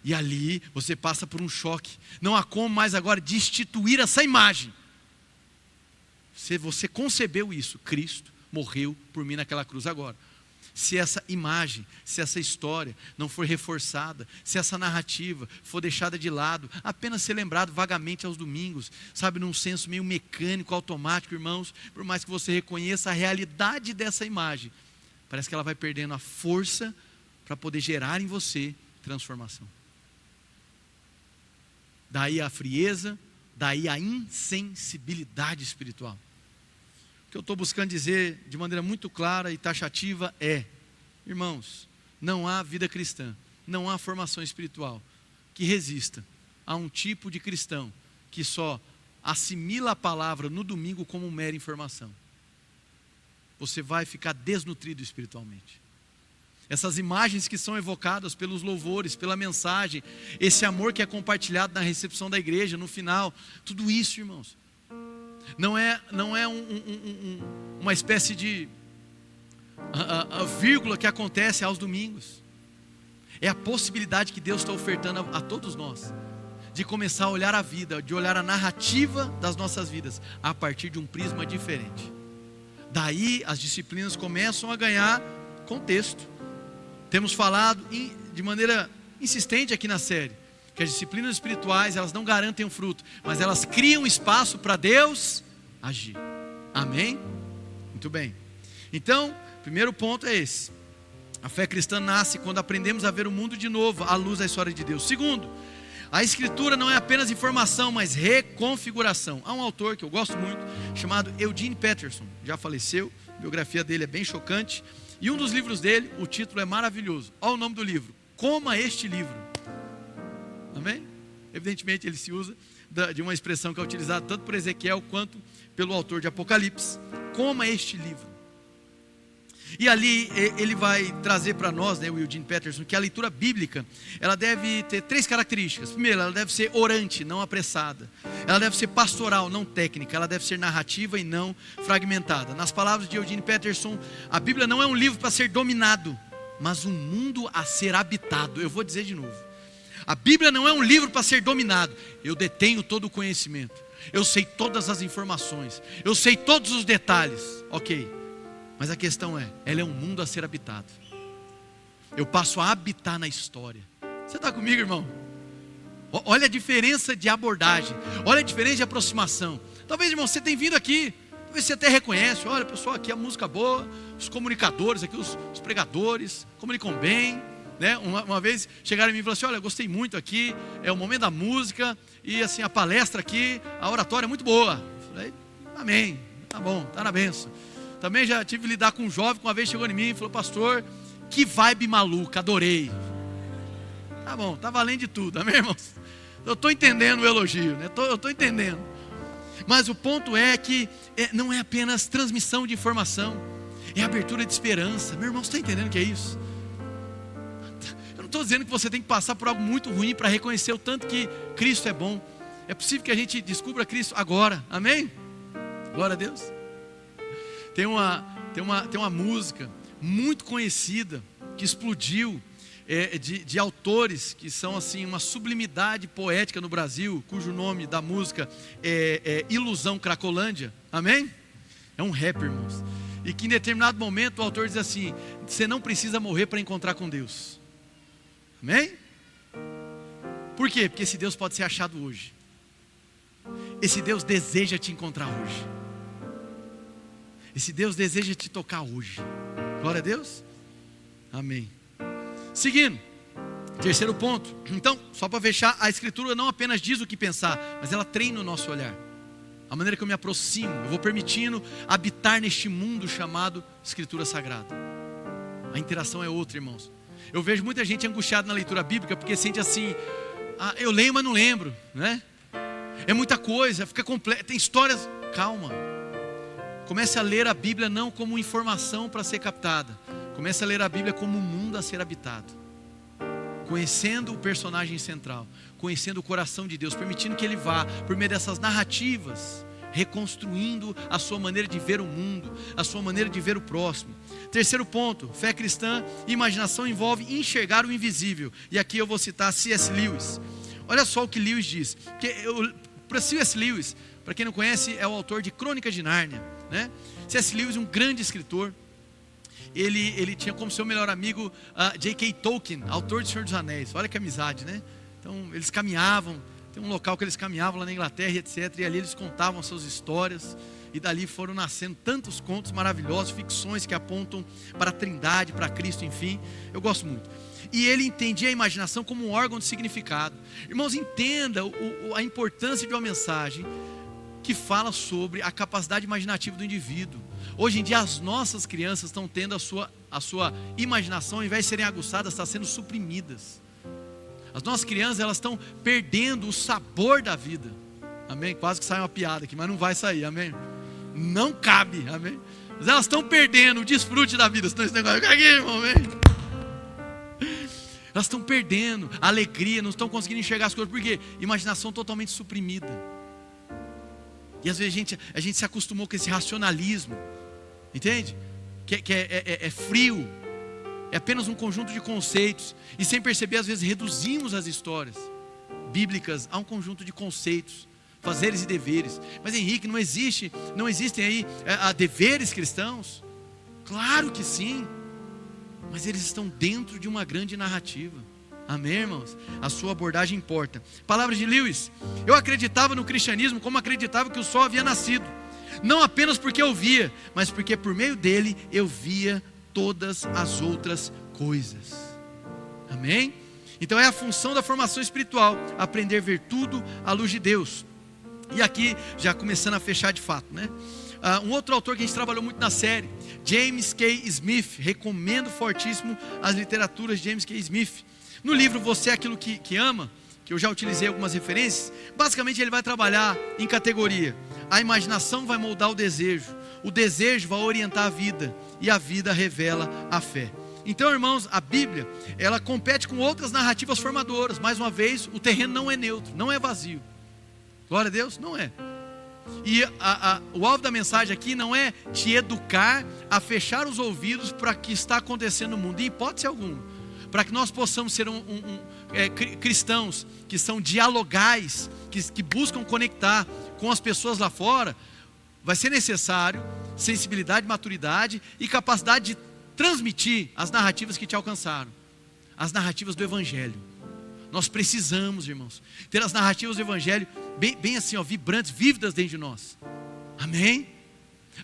E ali você passa por um choque. Não há como mais agora destituir essa imagem. Se você concebeu isso, Cristo morreu por mim naquela cruz agora. se essa imagem, se essa história não for reforçada, se essa narrativa for deixada de lado, apenas ser lembrado vagamente aos domingos, sabe, num senso meio mecânico, automático, irmãos, por mais que você reconheça a realidade dessa imagem, parece que ela vai perdendo a força para poder gerar em você transformação. Daí a frieza, daí a insensibilidade espiritual. O que eu estou buscando dizer de maneira muito clara e taxativa é: irmãos, não há vida cristã, não há formação espiritual que resista a um tipo de cristão que só assimila a palavra no domingo como mera informação. Você vai ficar desnutrido espiritualmente. Essas imagens que são evocadas pelos louvores, pela mensagem, esse amor que é compartilhado na recepção da igreja, no final, tudo isso, irmãos, não é uma espécie de vírgula que acontece aos domingos. É a possibilidade que Deus está ofertando a todos nós, de começar a olhar a vida, de olhar a narrativa das nossas vidas, a partir de um prisma diferente. Daí as disciplinas começam a ganhar contexto. Temos falado de maneira insistente aqui na série, que as disciplinas espirituais, elas não garantem o fruto, mas elas criam espaço para Deus agir. Amém? Muito bem. Então, primeiro ponto é esse: a fé cristã nasce quando aprendemos a ver o mundo de novo, à luz da história de Deus. Segundo, a escritura não é apenas informação, mas reconfiguração. Há um autor que eu gosto muito, chamado Eugene Peterson, já faleceu, a biografia dele é bem chocante, e um dos livros dele, o título é maravilhoso. Olha o nome do livro: Coma este livro. Amém? Evidentemente ele se usa de uma expressão que é utilizada tanto por Ezequiel quanto pelo autor de Apocalipse. Coma este livro. E ali ele vai trazer para nós, o Eugene Peterson, que a leitura bíblica, ela deve ter 3 características. Primeiro, ela deve ser orante, não apressada. Ela deve ser pastoral, não técnica. Ela deve ser narrativa e não fragmentada. Nas palavras de Eugene Peterson, a Bíblia não é um livro para ser dominado, mas um mundo a ser habitado. Eu vou dizer de novo: a Bíblia não é um livro para ser dominado. Eu detenho todo o conhecimento, eu sei todas as informações, eu sei todos os detalhes, ok. Mas a questão ela é um mundo a ser habitado. Eu passo a habitar na história. Você está comigo, irmão? Olha a diferença de abordagem, olha a diferença de aproximação. Talvez, irmão, você tenha vindo aqui, talvez você até reconhece: olha, pessoal, aqui a música boa, os comunicadores aqui, os pregadores, comunicam bem, né? Uma vez chegaram em mim e falaram assim: olha, eu gostei muito aqui, é o momento da música, e assim, a palestra aqui, a oratória é muito boa. Eu falei: amém, tá bom, tá na benção. Também já tive que lidar com um jovem que uma vez chegou em mim e falou: pastor, que vibe maluca, adorei. Tá bom, tá valendo de tudo, amém, irmãos? Eu estou entendendo o elogio, né? Eu estou entendendo. Mas o ponto é que não é apenas transmissão de informação, é abertura de esperança. Meu irmão, você está entendendo o que é isso? Eu não estou dizendo que você tem que passar por algo muito ruim para reconhecer o tanto que Cristo é bom. É possível que a gente descubra Cristo agora, amém? Glória a Deus. Tem uma música muito conhecida que explodiu, de autores que são assim uma sublimidade poética no Brasil, cujo nome da música é Ilusão Cracolândia. Amém? É um rapper, irmãos. E que em determinado momento o autor diz assim: você não precisa morrer para encontrar com Deus. Amém? Por quê? Porque esse Deus pode ser achado hoje. Esse Deus deseja te encontrar hoje. Esse Deus deseja te tocar hoje. Glória a Deus. Amém. Seguindo, terceiro ponto. Então, só para fechar, a escritura não apenas diz o que pensar, mas ela treina o nosso olhar. A maneira que eu me aproximo, eu vou permitindo habitar neste mundo chamado escritura sagrada. A interação é outra, irmãos. Eu vejo muita gente angustiada na leitura bíblica porque sente assim: eu leio, mas não lembro, né? É muita coisa, fica complexo, tem histórias. Calma. Comece a ler a Bíblia não como informação para ser captada. Comece a ler a Bíblia como um mundo a ser habitado, conhecendo o personagem central, conhecendo o coração de Deus, permitindo que Ele vá, por meio dessas narrativas, reconstruindo a sua maneira de ver o mundo, a sua maneira de ver o próximo. Terceiro ponto: fé cristã e imaginação envolve enxergar o invisível. E aqui eu vou citar C.S. Lewis. Olha só o que Lewis diz. Para C.S. Lewis, para quem não conhece, é o autor de Crônicas de Nárnia, né? C.S. Lewis, um grande escritor. ele tinha como seu melhor amigo J.K. Tolkien, autor de Senhor dos Anéis. Olha que amizade, né? Então eles caminhavam, tem um local que eles caminhavam lá na Inglaterra, etc. E ali eles contavam suas histórias. E dali foram nascendo tantos contos maravilhosos, ficções que apontam para a Trindade, para Cristo, enfim. Eu gosto muito. E ele entendia a imaginação como um órgão de significado. Irmãos, entenda a importância de uma mensagem que fala sobre a capacidade imaginativa do indivíduo. Hoje em dia as nossas crianças estão tendo a sua imaginação, ao invés de serem aguçadas, está sendo suprimidas. As nossas crianças, elas estão perdendo o sabor da vida. Amém? Quase que sai uma piada aqui, mas não vai sair, amém? Não cabe, amém? Mas elas estão perdendo o desfrute da vida. Senão esse negócio fica aqui, irmão, amém? Elas estão perdendo a alegria, não estão conseguindo enxergar as coisas. Por quê? Imaginação totalmente suprimida. E às vezes a gente se acostumou com esse racionalismo, entende? Que é frio, é apenas um conjunto de conceitos. E sem perceber, às vezes reduzimos as histórias bíblicas a um conjunto de conceitos, fazeres e deveres. Mas Henrique, não existem aí deveres cristãos? Claro que sim, mas eles estão dentro de uma grande narrativa. Amém, irmãos? A sua abordagem importa. Palavras de Lewis: eu acreditava no cristianismo como acreditava que o sol havia nascido, não apenas porque eu via, mas porque por meio dele eu via todas as outras coisas. Amém? Então é a função da formação espiritual, aprender a ver tudo à luz de Deus. E aqui, já começando a fechar de fato, né? Um outro autor que a gente trabalhou muito na série, James K. Smith. Recomendo fortíssimo as literaturas de James K. Smith. No livro Você é Aquilo que Ama, que eu já utilizei algumas referências, basicamente ele vai trabalhar em categoria: a imaginação vai moldar o desejo vai orientar a vida, e a vida revela a fé. Então, irmãos, a Bíblia, ela compete com outras narrativas formadoras. Mais uma vez, o terreno não é neutro, não é vazio. Glória a Deus, não é. E o alvo da mensagem aqui não é te educar a fechar os ouvidos para o que está acontecendo no mundo, em hipótese alguma. Para que nós possamos ser cristãos que são dialogais, que buscam conectar com as pessoas lá fora, vai ser necessário sensibilidade, maturidade e capacidade de transmitir as narrativas que te alcançaram, as narrativas do Evangelho. Nós precisamos, irmãos, ter as narrativas do Evangelho bem assim, vibrantes, vívidas dentro de nós. Amém?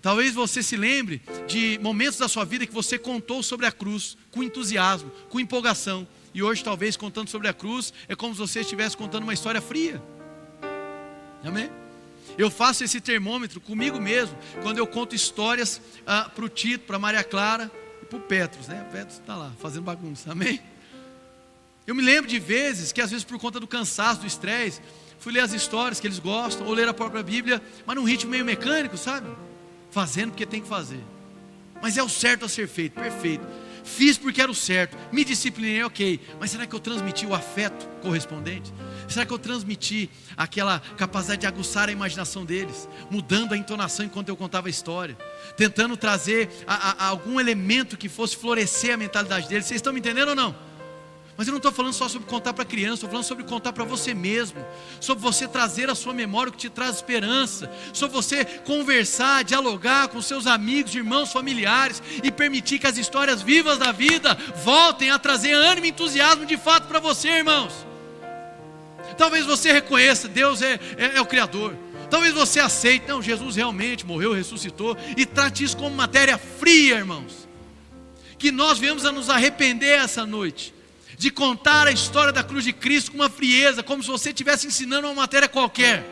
Talvez você se lembre de momentos da sua vida que você contou sobre a cruz com entusiasmo, com empolgação. E hoje, talvez, contando sobre a cruz, é como se você estivesse contando uma história fria. Amém? Eu faço esse termômetro comigo mesmo quando eu conto histórias para o Tito, para a Maria Clara e para o Petros, né? O Petros está lá fazendo bagunça, amém? Eu me lembro de vezes que, às vezes, por conta do cansaço, do estresse, fui ler as histórias que eles gostam, ou ler a própria Bíblia, mas num ritmo meio mecânico, sabe? Fazendo porque tem que fazer. Mas é o certo a ser feito, perfeito. Fiz porque era o certo, me disciplinei, ok. Mas será que eu transmiti o afeto correspondente? Será que eu transmiti aquela capacidade de aguçar a imaginação deles, mudando a entonação enquanto eu contava a história, tentando trazer algum elemento que fosse florescer a mentalidade deles? Vocês estão me entendendo ou não? Mas eu não estou falando só sobre contar para criança, estou falando sobre contar para você mesmo, sobre você trazer à sua memória o que te traz esperança, sobre você conversar, dialogar com seus amigos, irmãos, familiares, e permitir que as histórias vivas da vida voltem a trazer ânimo e entusiasmo de fato para você, irmãos. Talvez você reconheça, Deus é o Criador. Talvez você aceite, não, Jesus realmente morreu, ressuscitou, e trate isso como matéria fria, irmãos. Que nós venhamos a nos arrepender essa noite de contar a história da cruz de Cristo com uma frieza, como se você estivesse ensinando uma matéria qualquer.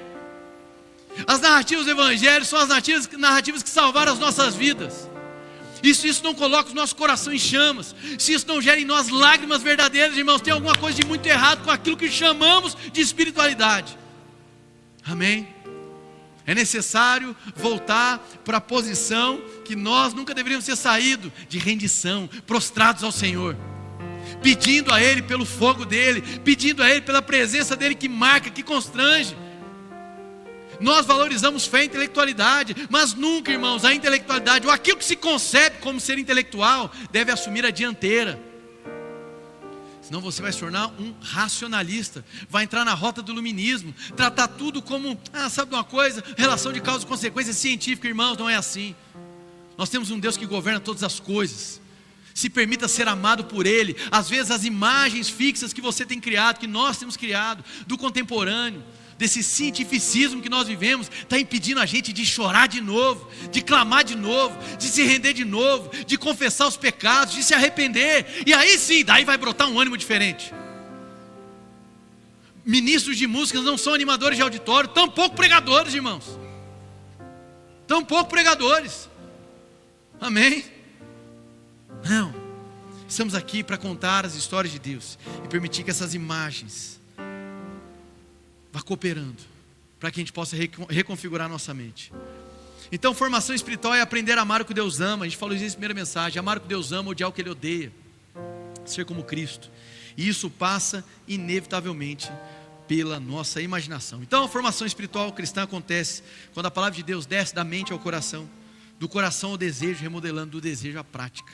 As narrativas do Evangelho são as narrativas que salvaram as nossas vidas. E se isso não coloca o nosso coração em chamas, se isso não gera em nós lágrimas verdadeiras, irmãos, tem alguma coisa de muito errado com aquilo que chamamos de espiritualidade. Amém? É necessário voltar para a posição que nós nunca deveríamos ter saído, de rendição, prostrados ao Senhor, pedindo a Ele pelo fogo dEle, pedindo a Ele pela presença dEle que marca, que constrange. Nós valorizamos fé e intelectualidade, mas nunca, irmãos, a intelectualidade, ou aquilo que se concebe como ser intelectual, deve assumir a dianteira. Senão você vai se tornar um racionalista, vai entrar na rota do iluminismo, tratar tudo como, sabe de uma coisa, relação de causa e consequência científica. Irmãos, não é assim. Nós temos um Deus que governa todas as coisas. Se permita ser amado por Ele. Às vezes as imagens fixas que você tem criado, que nós temos criado, do contemporâneo, desse cientificismo que nós vivemos, está impedindo a gente de chorar de novo, de clamar de novo, de se render de novo, de confessar os pecados, de se arrepender. E aí sim, daí vai brotar um ânimo diferente. Ministros de músicas não são animadores de auditório, tampouco pregadores, irmãos. Tampouco pregadores. Amém? Não. Estamos aqui para contar as histórias de Deus e permitir que essas imagens vá cooperando para que a gente possa reconfigurar a nossa mente. Então, formação espiritual é aprender a amar o que Deus ama. A gente falou isso na primeira mensagem: amar o que Deus ama, odiar o que Ele odeia, ser como Cristo. E isso passa inevitavelmente pela nossa imaginação. Então a formação espiritual cristã acontece quando a palavra de Deus desce da mente ao coração, do coração ao desejo, remodelando do desejo à prática.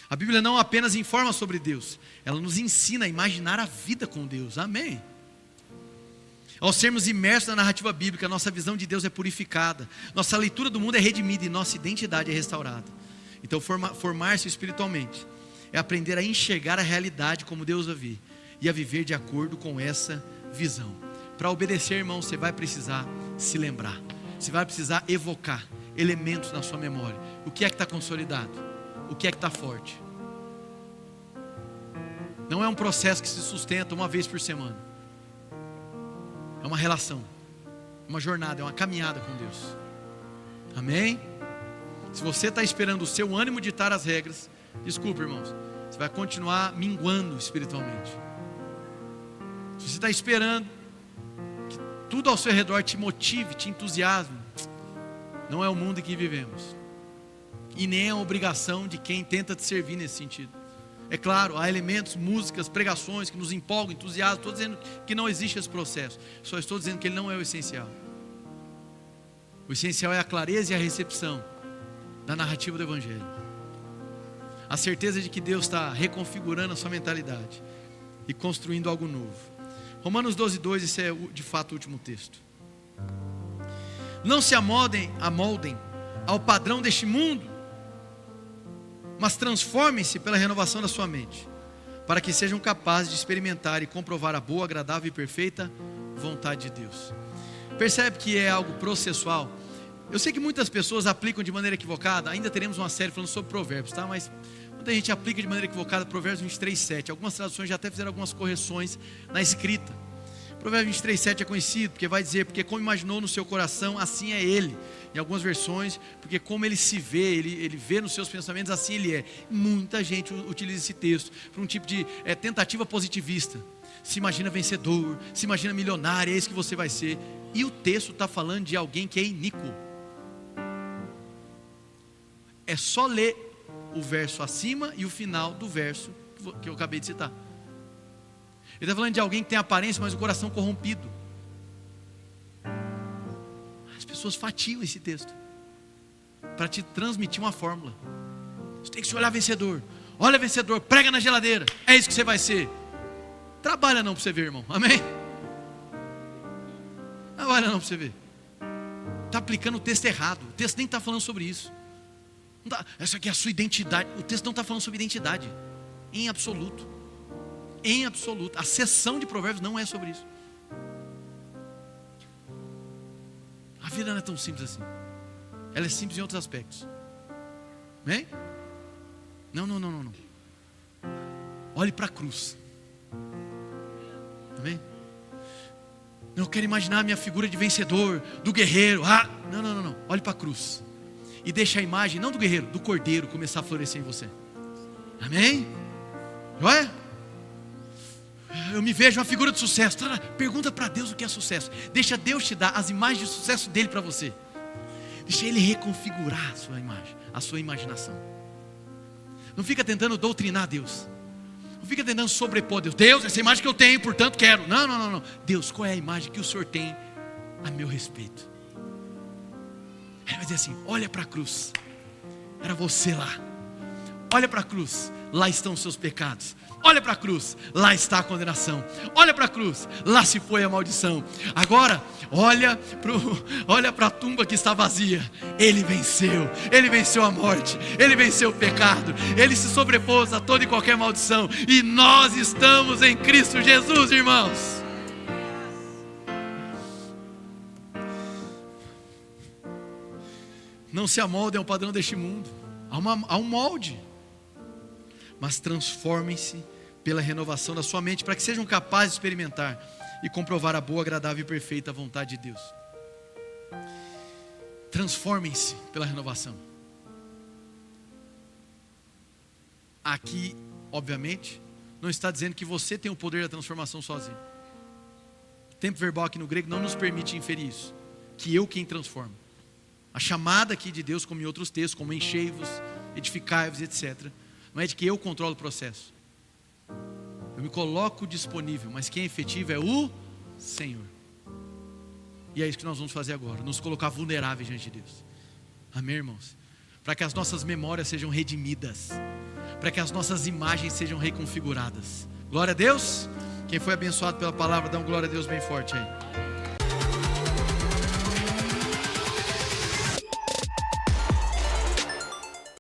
A Bíblia não apenas informa sobre Deus, ela nos ensina a imaginar a vida com Deus. Amém? Ao sermos imersos na narrativa bíblica, nossa visão de Deus é purificada, nossa leitura do mundo é redimida e nossa identidade é restaurada. Então formar-se espiritualmente é aprender a enxergar a realidade como Deus a vê e a viver de acordo com essa visão. Para obedecer, irmão, você vai precisar se lembrar, você vai precisar evocar elementos na sua memória. O que é que está consolidado? O que é que está forte? Não é um processo que se sustenta uma vez por semana. É uma relação, uma jornada, é uma caminhada com Deus. Amém? Se você está esperando o seu ânimo ditar as regras, desculpa, irmãos, você vai continuar minguando espiritualmente. Se você está esperando que tudo ao seu redor te motive, te entusiasme, não é o mundo em que vivemos. E nem é a obrigação de quem tenta te servir nesse sentido. É claro, há elementos, músicas, pregações que nos empolgam, entusiasmam. Estou dizendo que não existe esse processo, só estou dizendo que ele não é o essencial. O essencial é a clareza e a recepção da narrativa do Evangelho. A certeza de que Deus está reconfigurando a sua mentalidade e construindo algo novo. Romanos 12:2, esse é de fato o último texto. Não se amoldem ao padrão deste mundo, mas transformem-se pela renovação da sua mente, para que sejam capazes de experimentar e comprovar a boa, agradável e perfeita vontade de Deus. Percebe que é algo processual? Eu sei que muitas pessoas aplicam de maneira equivocada. Ainda teremos uma série falando sobre provérbios, tá? Mas muita gente aplica de maneira equivocada Provérbios 23:7. Algumas traduções já até fizeram algumas correções na escrita. Provérbios 23:7 é conhecido porque vai dizer: porque como imaginou no seu coração, assim é ele. Em algumas versões, porque como ele se vê, ele vê nos seus pensamentos, assim ele é. Muita gente utiliza esse texto para um tipo de tentativa positivista. Se imagina vencedor, se imagina milionário, é isso que você vai ser. E o texto está falando de alguém que é iníquo. É só ler o verso acima e o final do verso que eu acabei de citar. Ele está falando de alguém que tem aparência, mas o coração corrompido. As pessoas fatiam esse texto para te transmitir uma fórmula. Você tem que se olhar vencedor. Olha vencedor, prega na geladeira. É isso que você vai ser. Trabalha não para você ver, irmão. Amém? Trabalha não para você ver. Está aplicando o texto errado. O texto nem está falando sobre isso. Não tá, essa aqui é a sua identidade. O texto não está falando sobre identidade. Em absoluto. Em absoluto. A seção de provérbios não é sobre isso. A vida não é tão simples assim. Ela é simples em outros aspectos. Amém? Não. Olhe para a cruz. Amém? Eu quero imaginar a minha figura de vencedor, do guerreiro. Não. Olhe para a cruz. E deixa a imagem, não do guerreiro, do cordeiro começar a florescer em você. Amém? Joia? Eu me vejo uma figura de sucesso. Pergunta para Deus o que é sucesso. Deixa Deus te dar as imagens de sucesso dele para você. Deixa Ele reconfigurar a sua imagem, a sua imaginação. Não fica tentando doutrinar Deus. Não fica tentando sobrepor Deus. Deus, essa imagem que eu tenho, portanto quero. Não. Deus, qual é a imagem que o Senhor tem a meu respeito? Ele vai dizer assim: olha para a cruz. Era você lá. Olha para a cruz. lá estão os seus pecados. Olha para a cruz, lá está a condenação. Olha para a cruz, lá se foi a maldição. Agora, olha para a tumba que está vazia. Ele venceu a morte, Ele venceu o pecado, Ele se sobrepôs a toda e qualquer maldição. E nós estamos em Cristo Jesus, irmãos. Não se amoldem ao padrão deste mundo. Há um molde. Mas transformem-se pela renovação da sua mente, para que sejam capazes de experimentar e comprovar a boa, agradável e perfeita vontade de Deus. Transformem-se pela renovação. Aqui, obviamente, não está dizendo que você tem o poder da transformação sozinho. O tempo verbal aqui no grego não nos permite inferir isso, que eu quem transformo. A chamada aqui de Deus, como em outros textos, como enchei-vos, edificai-vos, etc., não é de que eu controlo o processo. Eu me coloco disponível, mas quem é efetivo é o Senhor. E é isso que nós vamos fazer agora, nos colocar vulneráveis diante de Deus. Amém, irmãos? Para que as nossas memórias sejam redimidas, para que as nossas imagens sejam reconfiguradas. Glória a Deus. Quem foi abençoado pela palavra, dá um glória a Deus bem forte aí.